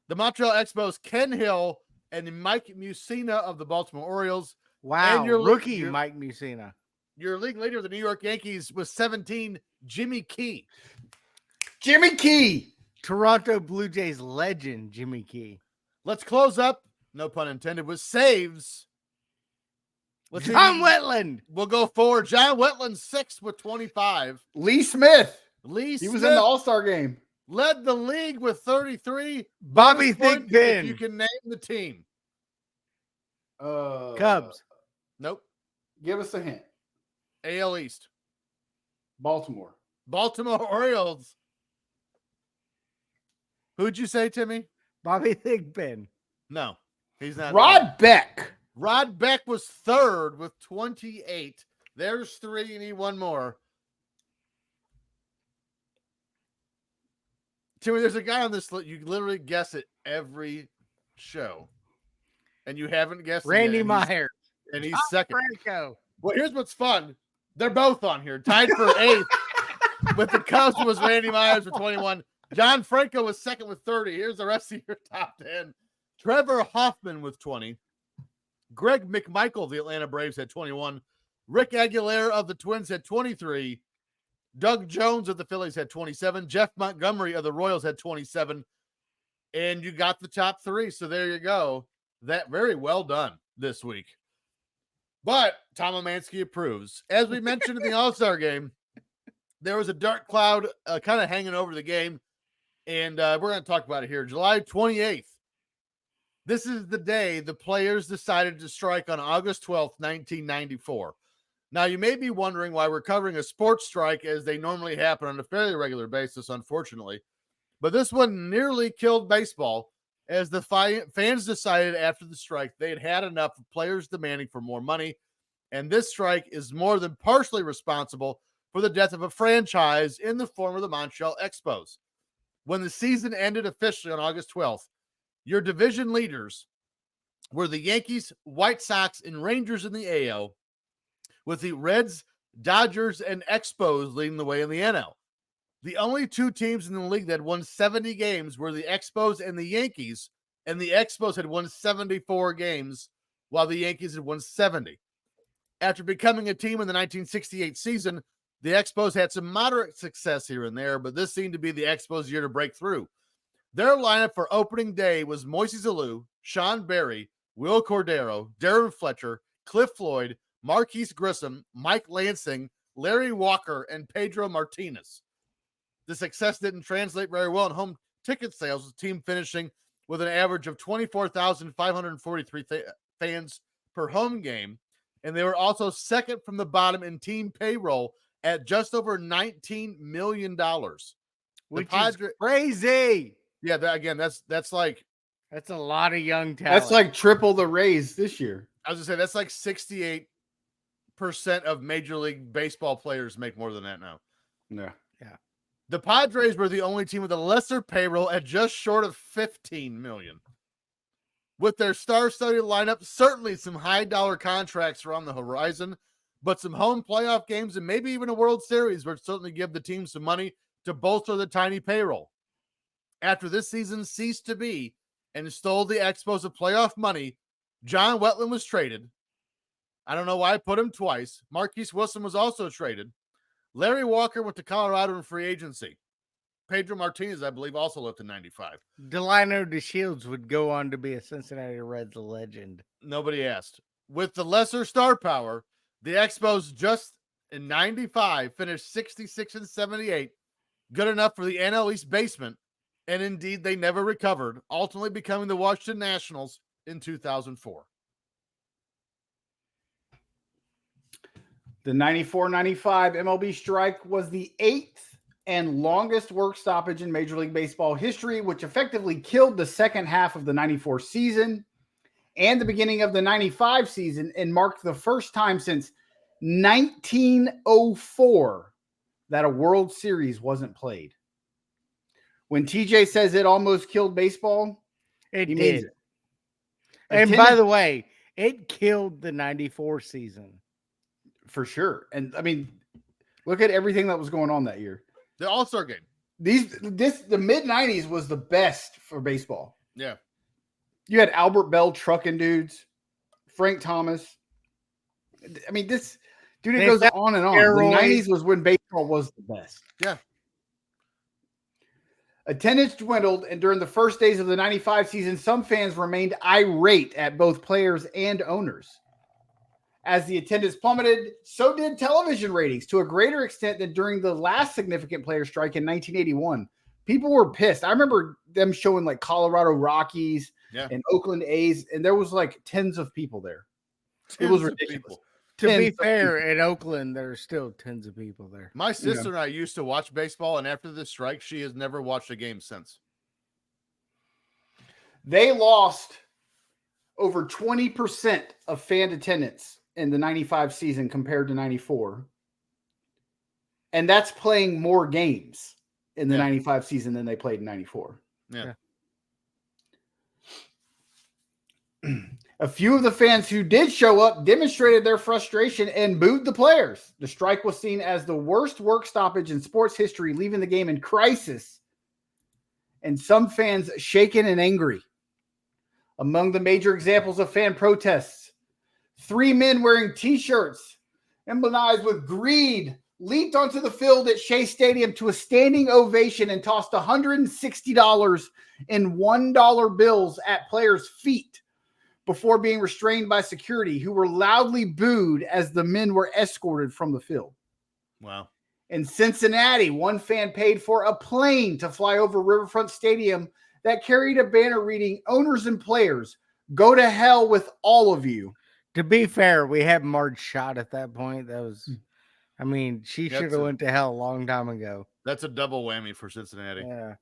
The Montreal Expos, Ken Hill and Mike Mussina of the Baltimore Orioles. Wow. And your Rookie Mike Mussina. Your league leader of the New York Yankees was 17, Jimmy Key. Jimmy Key. Toronto Blue Jays legend Jimmy Key. Let's close up, no pun intended, with saves. Let's see. John Wetland. We'll go 4. John Wetland, 6th with 25. Lee Smith. Lee He was Smith in the All-Star game. led the league with 33. Bobby Points if Thigpen. You can name the team. Cubs. Nope. Give us a hint. AL East. Baltimore. Baltimore Orioles. Who'd you say, Timmy? Bobby Thigpen. No, he's not. Rod Beck. Rod Beck was 3rd with 28. There's 3. You need one more. Timmy, there's a guy on this list. You literally guess it every show. And you haven't guessed Randy it yet, Myers. and he's second. Franco. Well, here's what's fun. They're both on here. Tied for 8th. With the Cubs was Randy Myers with 21. John Franco was 2nd with 30. Here's the rest of your top 10. Trevor Hoffman with 20. Greg McMichael of the Atlanta Braves had 21. Rick Aguilera of the Twins had 23. Doug Jones of the Phillies had 27. Jeff Montgomery of the Royals had 27. And you got the top three. So there you go. That very well done this week. But Tom Omansky approves. As we mentioned in the All-Star game, there was a dark cloud kind of hanging over the game. And we're going to talk about it here. July 28th. This is the day the players decided to strike on August 12th, 1994. Now, you may be wondering why we're covering a sports strike as they normally happen on a fairly regular basis, unfortunately. But this one nearly killed baseball as the fans decided after the strike they had enough of players demanding for more money. And this strike is more than partially responsible for the death of a franchise in the form of the Montreal Expos. When the season ended officially on August 12th, your division leaders were the Yankees, White Sox, and Rangers in the AL, with the Reds, Dodgers, and Expos leading the way in the NL. The only two teams in the league that won 70 games were the Expos and the Yankees, and the Expos had won 74 games, while the Yankees had won 70. After becoming a team in the 1968 season, the Expos had some moderate success here and there, but this seemed to be the Expos' year to break through. Their lineup for opening day was Moises Alou, Sean Berry, Will Cordero, Darren Fletcher, Cliff Floyd, Marquise Grissom, Mike Lansing, Larry Walker, and Pedro Martinez. The success didn't translate very well in home ticket sales, with the team finishing with an average of 24,543 fans per home game, and they were also second from the bottom in team payroll at just over $19 million. Which is crazy. Yeah, that's like... That's a lot of young talent. That's like triple the raise this year. I was going to say, that's like 68% of Major League Baseball players make more than that now. Yeah. The Padres were the only team with a lesser payroll at just short of $15 million. With their star-studded lineup, certainly some high-dollar contracts are on the horizon, but some home playoff games and maybe even a World Series would certainly give the team some money to bolster the tiny payroll. After this season ceased to be and stole the Expos of playoff money, John Wetland was traded. I don't know why I put him twice. Marquise Wilson was also traded. Larry Walker went to Colorado in free agency. Pedro Martinez, I believe, also left in 95. Delino DeShields would go on to be a Cincinnati Reds legend. Nobody asked. With the lesser star power, the Expos just in 95 finished 66 and 78, good enough for the NL East basement, and indeed they never recovered, ultimately becoming the Washington Nationals in 2004. The 94-95 MLB strike was the 8th and longest work stoppage in Major League Baseball history, which effectively killed the second half of the 94 season and the beginning of the 95 season, and marked the first time since 1904 that a World Series wasn't played. When TJ says it almost killed baseball, It he did. means it. And by the way, it killed the 94 season. For sure. And I mean, look at everything that was going on that year. The All-Star game. The mid-90s was the best for baseball. Yeah. You had Albert Bell trucking dudes, Frank Thomas. I mean, it goes on and on. The 90s was when baseball was the best. Yeah. Attendance dwindled, and during the first days of the 95 season, some fans remained irate at both players and owners. As the attendance plummeted, so did television ratings to a greater extent than during the last significant player strike in 1981. People were pissed. I remember them showing like Colorado Rockies and Oakland A's, and there was like tens of people there. It was ridiculous. To be fair, in Oakland, there's still tens of people there. My sister and I used to watch baseball, and after the strike, she has never watched a game since. They lost over 20% of fan attendance in the 95 season compared to 94. And that's playing more games in the 95 season than they played in 94. Yeah. A few of the fans who did show up demonstrated their frustration and booed the players. The strike was seen as the worst work stoppage in sports history, leaving the game in crisis, and some fans shaken and angry. Among the major examples of fan protests 3 men wearing T-shirts emblazoned with greed leaped onto the field at Shea Stadium to a standing ovation and tossed $160 in $1 bills at players' feet before being restrained by security, who were loudly booed as the men were escorted from the field. Wow. In Cincinnati, one fan paid for a plane to fly over Riverfront Stadium that carried a banner reading, "Owners and players, go to hell with all of you." To be fair, we had Marge shot at that point. That was, I mean, she should have went to hell a long time ago. That's a double whammy for Cincinnati. Yeah.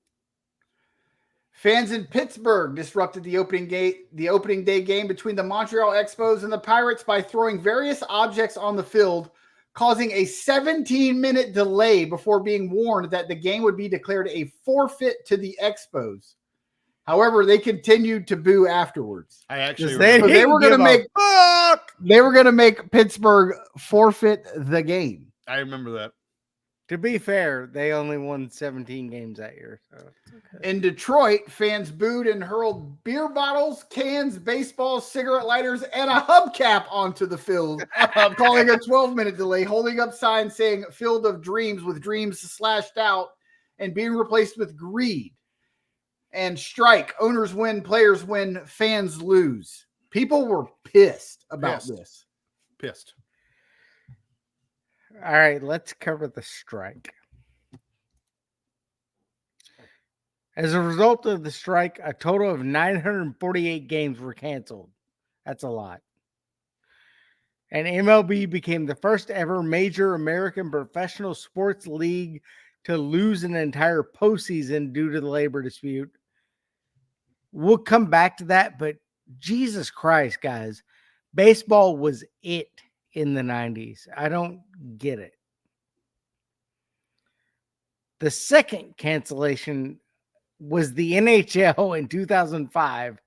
Fans in Pittsburgh disrupted the opening day game between the Montreal Expos and the Pirates by throwing various objects on the field, causing a 17-minute delay before being warned that the game would be declared a forfeit to the Expos. However, they continued to boo afterwards. I actually they were going to make Pittsburgh forfeit the game. I remember that. To be fair, they only won 17 games that year. So okay. In Detroit, fans booed and hurled beer bottles, cans, baseballs, cigarette lighters, and a hubcap onto the field, calling a 12-minute delay, holding up signs saying "Field of Dreams" with dreams slashed out, and being replaced with "Greed" and "Strike." Owners win, players win, fans lose. People were pissed about this. Pissed. All right, let's cover the strike. As a result of the strike, a total of 948 games were canceled. That's a lot. And MLB became the first ever major American professional sports league to lose an entire postseason due to the labor dispute. We'll come back to that, but Jesus Christ, guys, baseball was it in the 90s. I don't get it. The second cancellation was the NHL in 2005.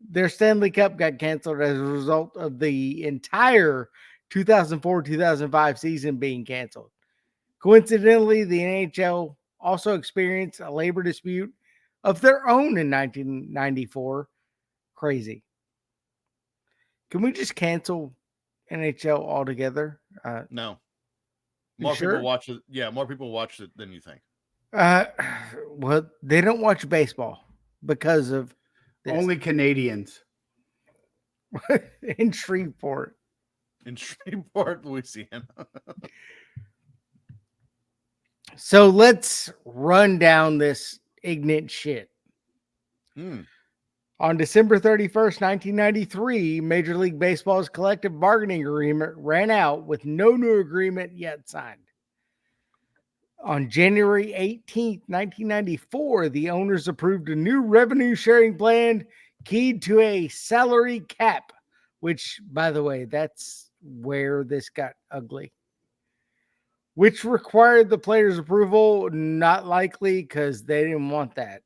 Their Stanley Cup got canceled as a result of the entire 2004-2005 season being canceled. Coincidentally, the NHL also experienced a labor dispute of their own in 1994. Crazy. Can we just cancel NHL altogether? No. More people watch it. Yeah, more people watch it than you think. Well, they don't watch baseball because of this. Only Canadians. In Shreveport. In Shreveport, Louisiana. So let's run down this ignorant shit. On December 31st, 1993, Major League Baseball's collective bargaining agreement ran out with no new agreement yet signed. On January 18th, 1994, the owners approved a new revenue sharing plan keyed to a salary cap, which, by the way, that's where this got ugly, which required the players' approval. Not likely, because they didn't want that.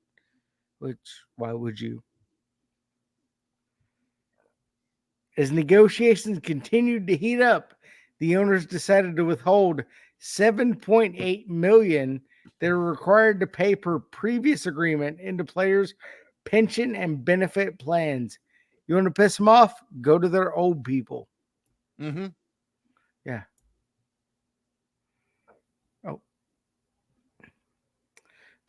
Which, why would you? As negotiations continued to heat up, the owners decided to withhold $7.8 million they were required to pay per previous agreement into players' pension and benefit plans. You want to piss them off? Go to their old people. Mm-hmm. Yeah. Oh.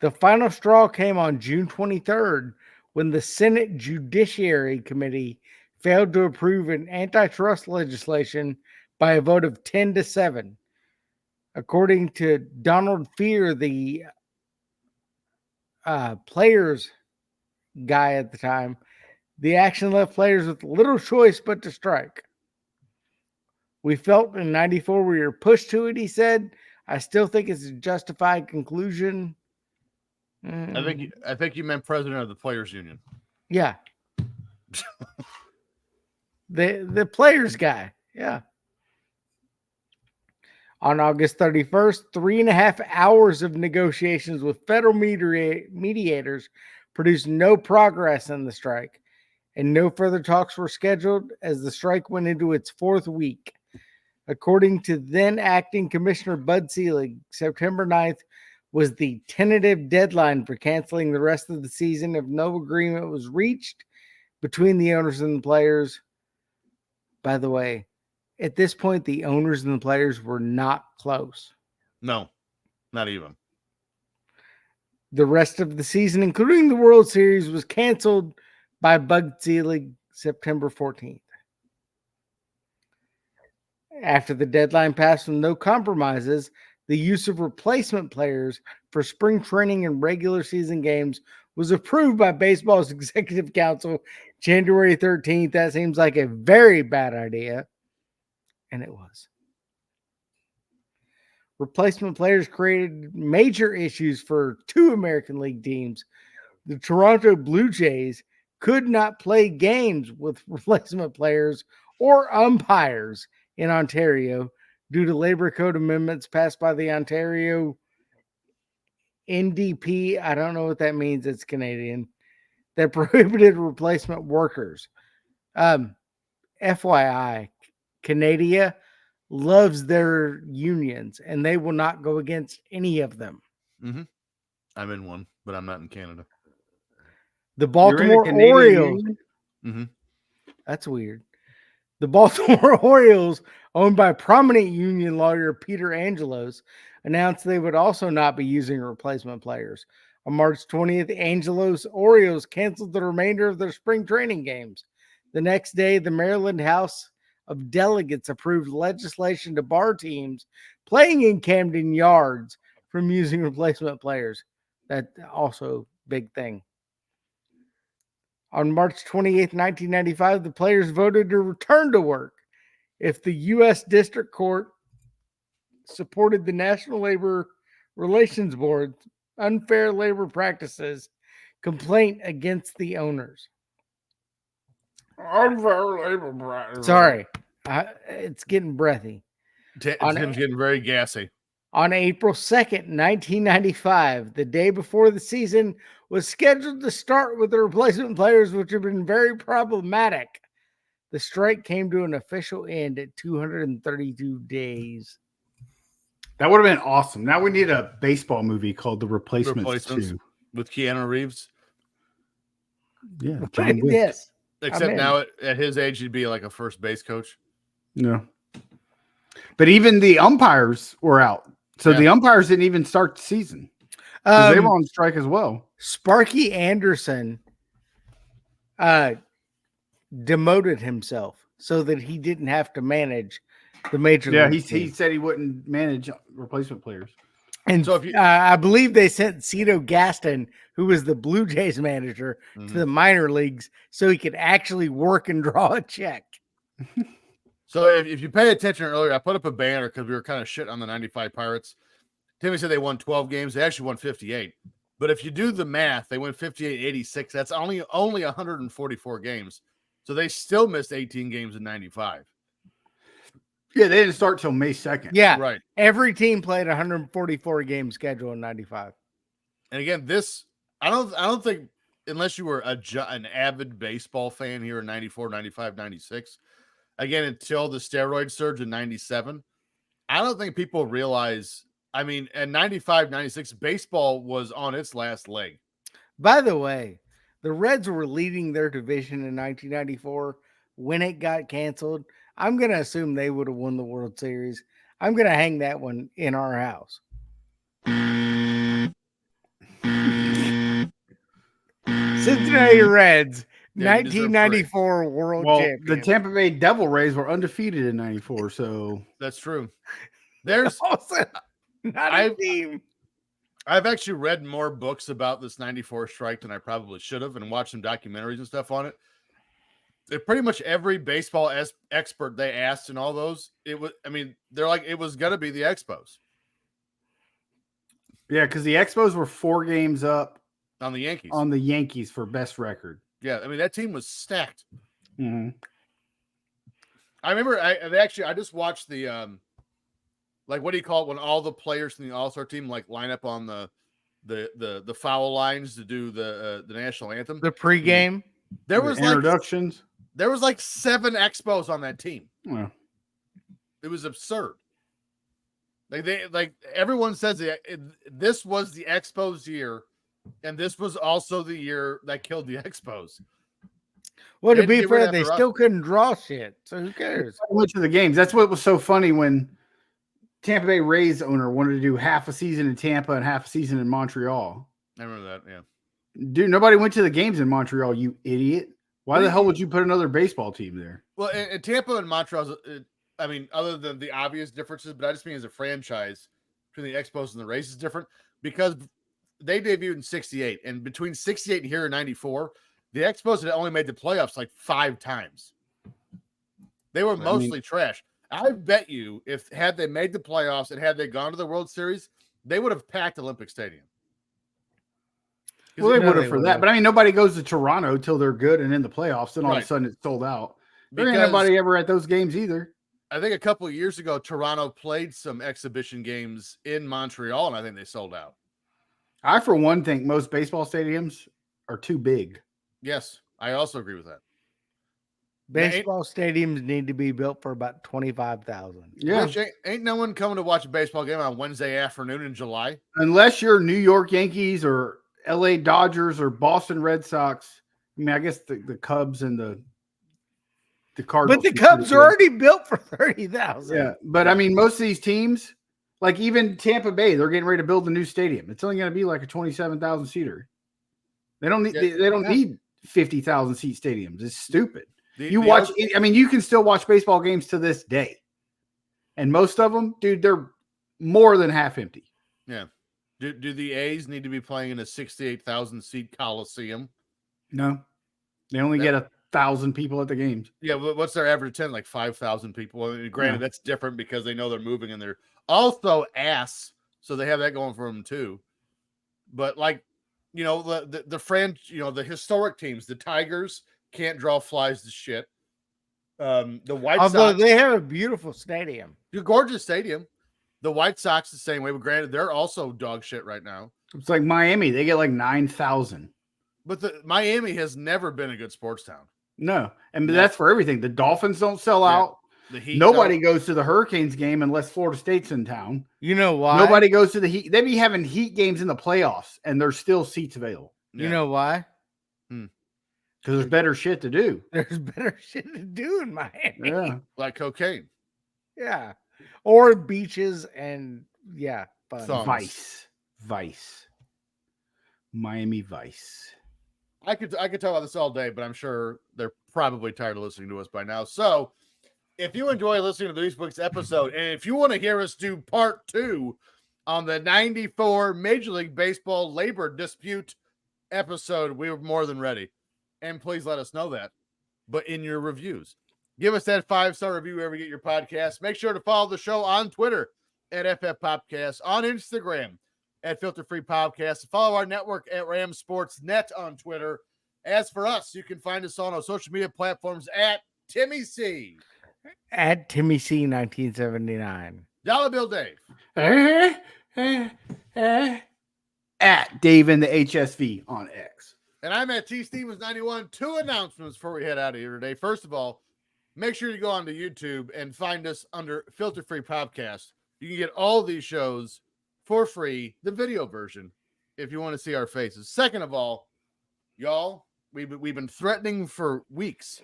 The final straw came on June 23rd when the Senate Judiciary Committee failed to approve an antitrust legislation by a vote of 10-7. According to Donald Fear, the players guy at the time, the action left players with little choice but to strike. We felt in 94 we were pushed to it, he said. I still think it's a justified conclusion. I think you meant president of the Players Union. Yeah. The players guy. Yeah. On August 31st, 3.5 hours of negotiations with federal mediators produced no progress in the strike, and no further talks were scheduled as the strike went into its fourth week. According to then acting Commissioner Bud Selig, September 9th was the tentative deadline for canceling the rest of the season if no agreement was reached between the owners and the players. By the way, at this point, the owners and the players were not close. No, not even. The rest of the season, including the World Series, was canceled by Bud Selig September 14th. After the deadline passed with no compromises, the use of replacement players for spring training and regular season games was approved by baseball's executive council January 13th. That seems like a very bad idea. And it was. Replacement players created major issues for two American League teams. The Toronto Blue Jays could not play games with replacement players or umpires in Ontario due to labor code amendments passed by the Ontario NDP. I don't know what that means. It's Canadian. That prohibited replacement workers. FYI, Canada loves their unions and they will not go against any of them. Mm-hmm. I'm in one, but I'm not in Canada. The Baltimore Orioles. Mm-hmm. That's weird. The Baltimore Orioles, owned by prominent union lawyer Peter Angelos, announced they would also not be using replacement players. On March 20th, Angelos Orioles canceled the remainder of their spring training games. The next day, the Maryland House of Delegates approved legislation to bar teams playing in Camden Yards from using replacement players. That also big thing. On March 28, 1995, the players voted to return to work if the U.S. District Court supported the National Labor Relations Board's unfair labor practices complaint against the owners. Unfair labor practices. Sorry, it's getting breathy. Tim's getting very gassy. On April 2nd, 1995, the day before the season was scheduled to start with the replacement players, which have been very problematic. The strike came to an official end at 232 days. That would have been awesome. Now we need a baseball movie called The Replacements 2. With Keanu Reeves. Yeah. Yes. Except now at his age, he'd be like a first base coach. No. But even the umpires were out. So the umpires didn't even start the season. They were on strike as well. Sparky Anderson demoted himself so that he didn't have to manage the major league team. He said he wouldn't manage replacement players. And so I believe they sent Cito Gaston, who was the Blue Jays manager, to the minor leagues so he could actually work and draw a check. So if you pay attention earlier, I put up a banner because we were kind of shit on the 95 Pirates. Timmy said they won 12 games. They actually won 58. But if you do the math, they went 58-86. That's only 144 games. So they still missed 18 games in 95. Yeah, they didn't start till May 2nd. Yeah, right. Every team played 144 game schedule in 95. And again, I don't think unless you were an avid baseball fan here in 94, 95, 96, again, until the steroid surge in 97, I don't think people realize, I mean, at 95, 96, baseball was on its last leg. By the way, the Reds were leading their division in 1994 when it got canceled. I'm going to assume they would have won the World Series. I'm going to hang that one in our house. Cincinnati Reds, 1994 World Champion. The Tampa Bay Devil Rays were undefeated in 94, so that's true. There's also not a team. I've actually read more books about this 94 strike than I probably should have and watched some documentaries and stuff on it. Pretty much every baseball expert they asked and all those, they're like, it was going to be the Expos. Yeah, because the Expos were 4 games up on the Yankees. On the Yankees for best record. Yeah, I mean, that team was stacked. Mm-hmm. I remember I just watched the like, what do you call it when all the players from the All Star team like line up on the foul lines to do the national anthem, the pregame. There was introductions. There was like 7 Expos on that team. Yeah. It was absurd. Like everyone says this was the Expos year, and this was also the year that killed the Expos. Well, to They be get rid fair, of they after us. still couldn't draw shit. So who cares? I went to the games. That's what was so funny when Tampa Bay Rays owner wanted to do half a season in Tampa and half a season in Montreal. I remember that. Yeah. Dude, nobody went to the games in Montreal, you idiot. Why the hell would you put another baseball team there? Well, in Tampa and Montreal, I mean, other than the obvious differences, but I just mean as a franchise between the Expos and the Rays is different because they debuted in 68. And between 68 and here in 94, the Expos had only made the playoffs like 5 times. They were mostly trash. I bet you had they made the playoffs and had they gone to the World Series, they would have packed Olympic Stadium. Well, they would have for that. But I mean, nobody goes to Toronto till they're good and in the playoffs, and all of a sudden it's sold out. There ain't nobody ever at those games either. I think a couple of years ago, Toronto played some exhibition games in Montreal, and I think they sold out. I, for one, think most baseball stadiums are too big. Yes, I also agree with that. Baseball stadiums need to be built for about 25,000. Yeah. Ain't no one coming to watch a baseball game on Wednesday afternoon in July. Unless you're New York Yankees or LA Dodgers or Boston Red Sox. I mean, I guess the Cubs and the Cardinals. But the Cubs are already built for 30,000. Yeah, but I mean, most of these teams, like even Tampa Bay, they're getting ready to build a new stadium. It's only going to be like a 27,000 seater. They don't need they don't need 50,000 seat stadiums. It's stupid. I mean, you can still watch baseball games to this day, and most of them, dude, they're more than half empty. Yeah. Do the A's need to be playing in a 68,000 seat Coliseum? No, they only get 1,000 people at the games. Yeah, but what's their average attendance? Like 5,000 people. I mean, granted, that's different because they know they're moving and they're also so they have that going for them too. But like, you know, the historic teams, the Tigers can't draw flies to shit. The White Sox, they have a beautiful stadium, a gorgeous stadium. The White Sox the same way, but granted, they're also dog shit right now. It's like Miami; they get like 9,000. But Miami has never been a good sports town. No, and that's for everything. The Dolphins don't sell out. The Heat Nobody goes to the Hurricanes game unless Florida State's in town. You know why? Nobody goes to the Heat. They be having Heat games in the playoffs, and there's still seats available. You know why? Because there's better shit to do. There's better shit to do in Miami. Yeah, like cocaine. Yeah, or beaches and fun. Vice, Miami Vice. I could talk about this all day, but I'm sure they're probably tired of listening to us by now. So if you enjoy listening to this week's episode, and if you want to hear us do part 2 on the 94 Major League Baseball labor dispute episode, we were more than ready. And please let us know that. But in your reviews, give us that 5-star review wherever you get your podcast. Make sure to follow the show on Twitter at FF Popcast, on Instagram at Filter Free Podcast. Follow our network at Ram Sports Net on Twitter. As for us, you can find us on our social media platforms at Timmy C. At Timmy C 1979. Dollar Bill Dave. At Dave in the HSV on X. And I'm at T Stevens 91. 2 announcements before we head out of here today. First of all, make sure you go onto YouTube and find us under Filter Free Podcast. You can get all these shows for free, the video version, if you want to see our faces. Second of all, y'all, we've been threatening for weeks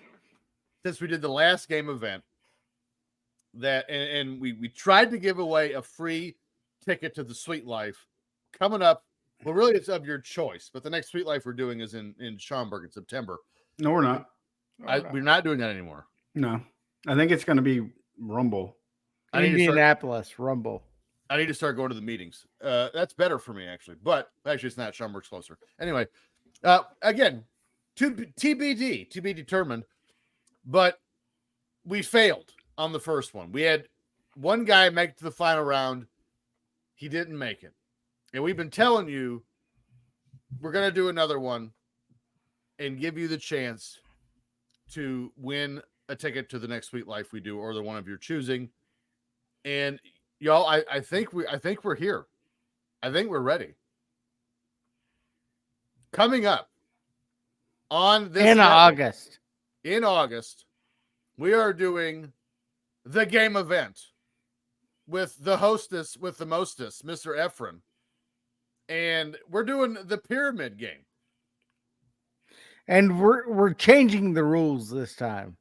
since we did the last game event that, and we tried to give away a free ticket to the Sweet Life coming up. Well, really, it's of your choice, but the next Sweet Life we're doing is in Schaumburg in September. No, we're not. We're not doing that anymore. No, I think it's going to be Rumble. Indianapolis Rumble. I need to start going to the meetings. That's better for me, actually. But actually, it's not. Schaumburg's closer. Anyway, again, TBD, to be determined. But we failed on the first one. We had one guy make it to the final round. He didn't make it. And we've been telling you we're going to do another one and give you the chance to win a ticket to the next Sweet Life we do, or the one of your choosing. And y'all, I think we're here. I think we're ready. Coming up on this in August. In August, we are doing the game event with the hostess with the mostest, Mr. Efren. And we're doing the pyramid game. And we're changing the rules this time.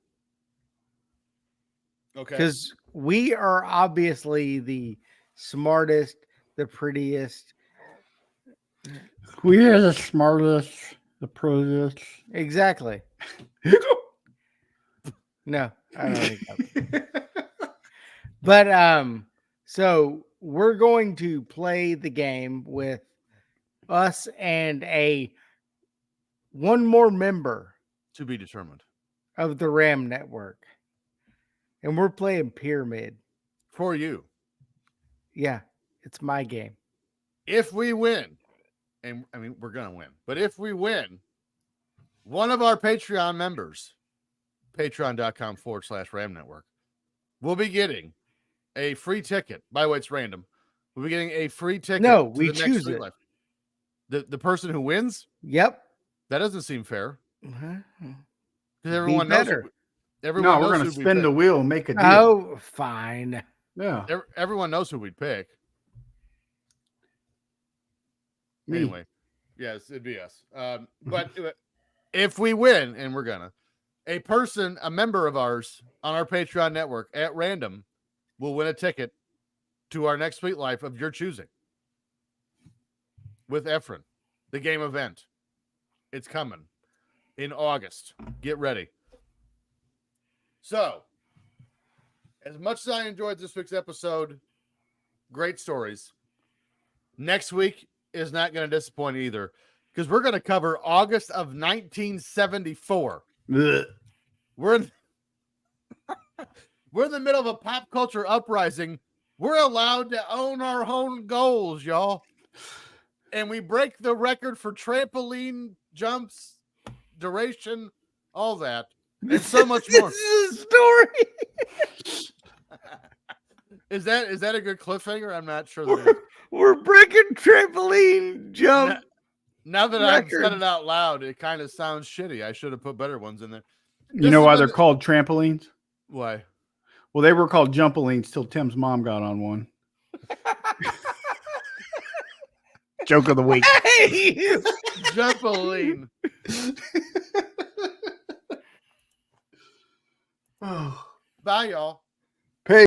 Okay. Because we are obviously the smartest, the prettiest. We are the smartest, the protest. Exactly. No, I don't think so. But so we're going to play the game with us and one more member To be determined. of the Ram Network. And we're playing Pyramid. For you. Yeah, it's my game. If we win, and I mean, we're going to win, but if we win, one of our Patreon members, patreon.com/Ram Network, will be getting a free ticket. By the way, it's random. We'll be getting a free ticket. No, to we the next choose Sweet it. Life. The person who wins? Yep. That doesn't seem fair. Uh-huh. Because everyone knows. No, we're going to spin the wheel and make a deal. Oh, fine. Yeah. Everyone knows who we'd pick. Me. Anyway, yes, it'd be us. But if we win, and we're gonna, a member of ours on our Patreon network at random will win a ticket to our next Sweet Life of your choosing with Efren, the game event. It's coming in August. Get ready. So, as much as I enjoyed this week's episode, great stories. Next week is not going to disappoint either, because we're going to cover August of 1974. Ugh. We're in the middle of a pop culture uprising. We're allowed to own our own goals, y'all. And we break the record for trampoline jumps, duration, all that, and so much more. This is a story. Is that a good cliffhanger? I'm not sure. That We're breaking trampoline jump. Now that I've said it out loud, it kind of sounds shitty. I should have put better ones in there. You know why they're called trampolines? Why? Well, they were called jumpolines till Tim's mom got on one. Joke of the week. Hey! Jumpoline. Bye, y'all.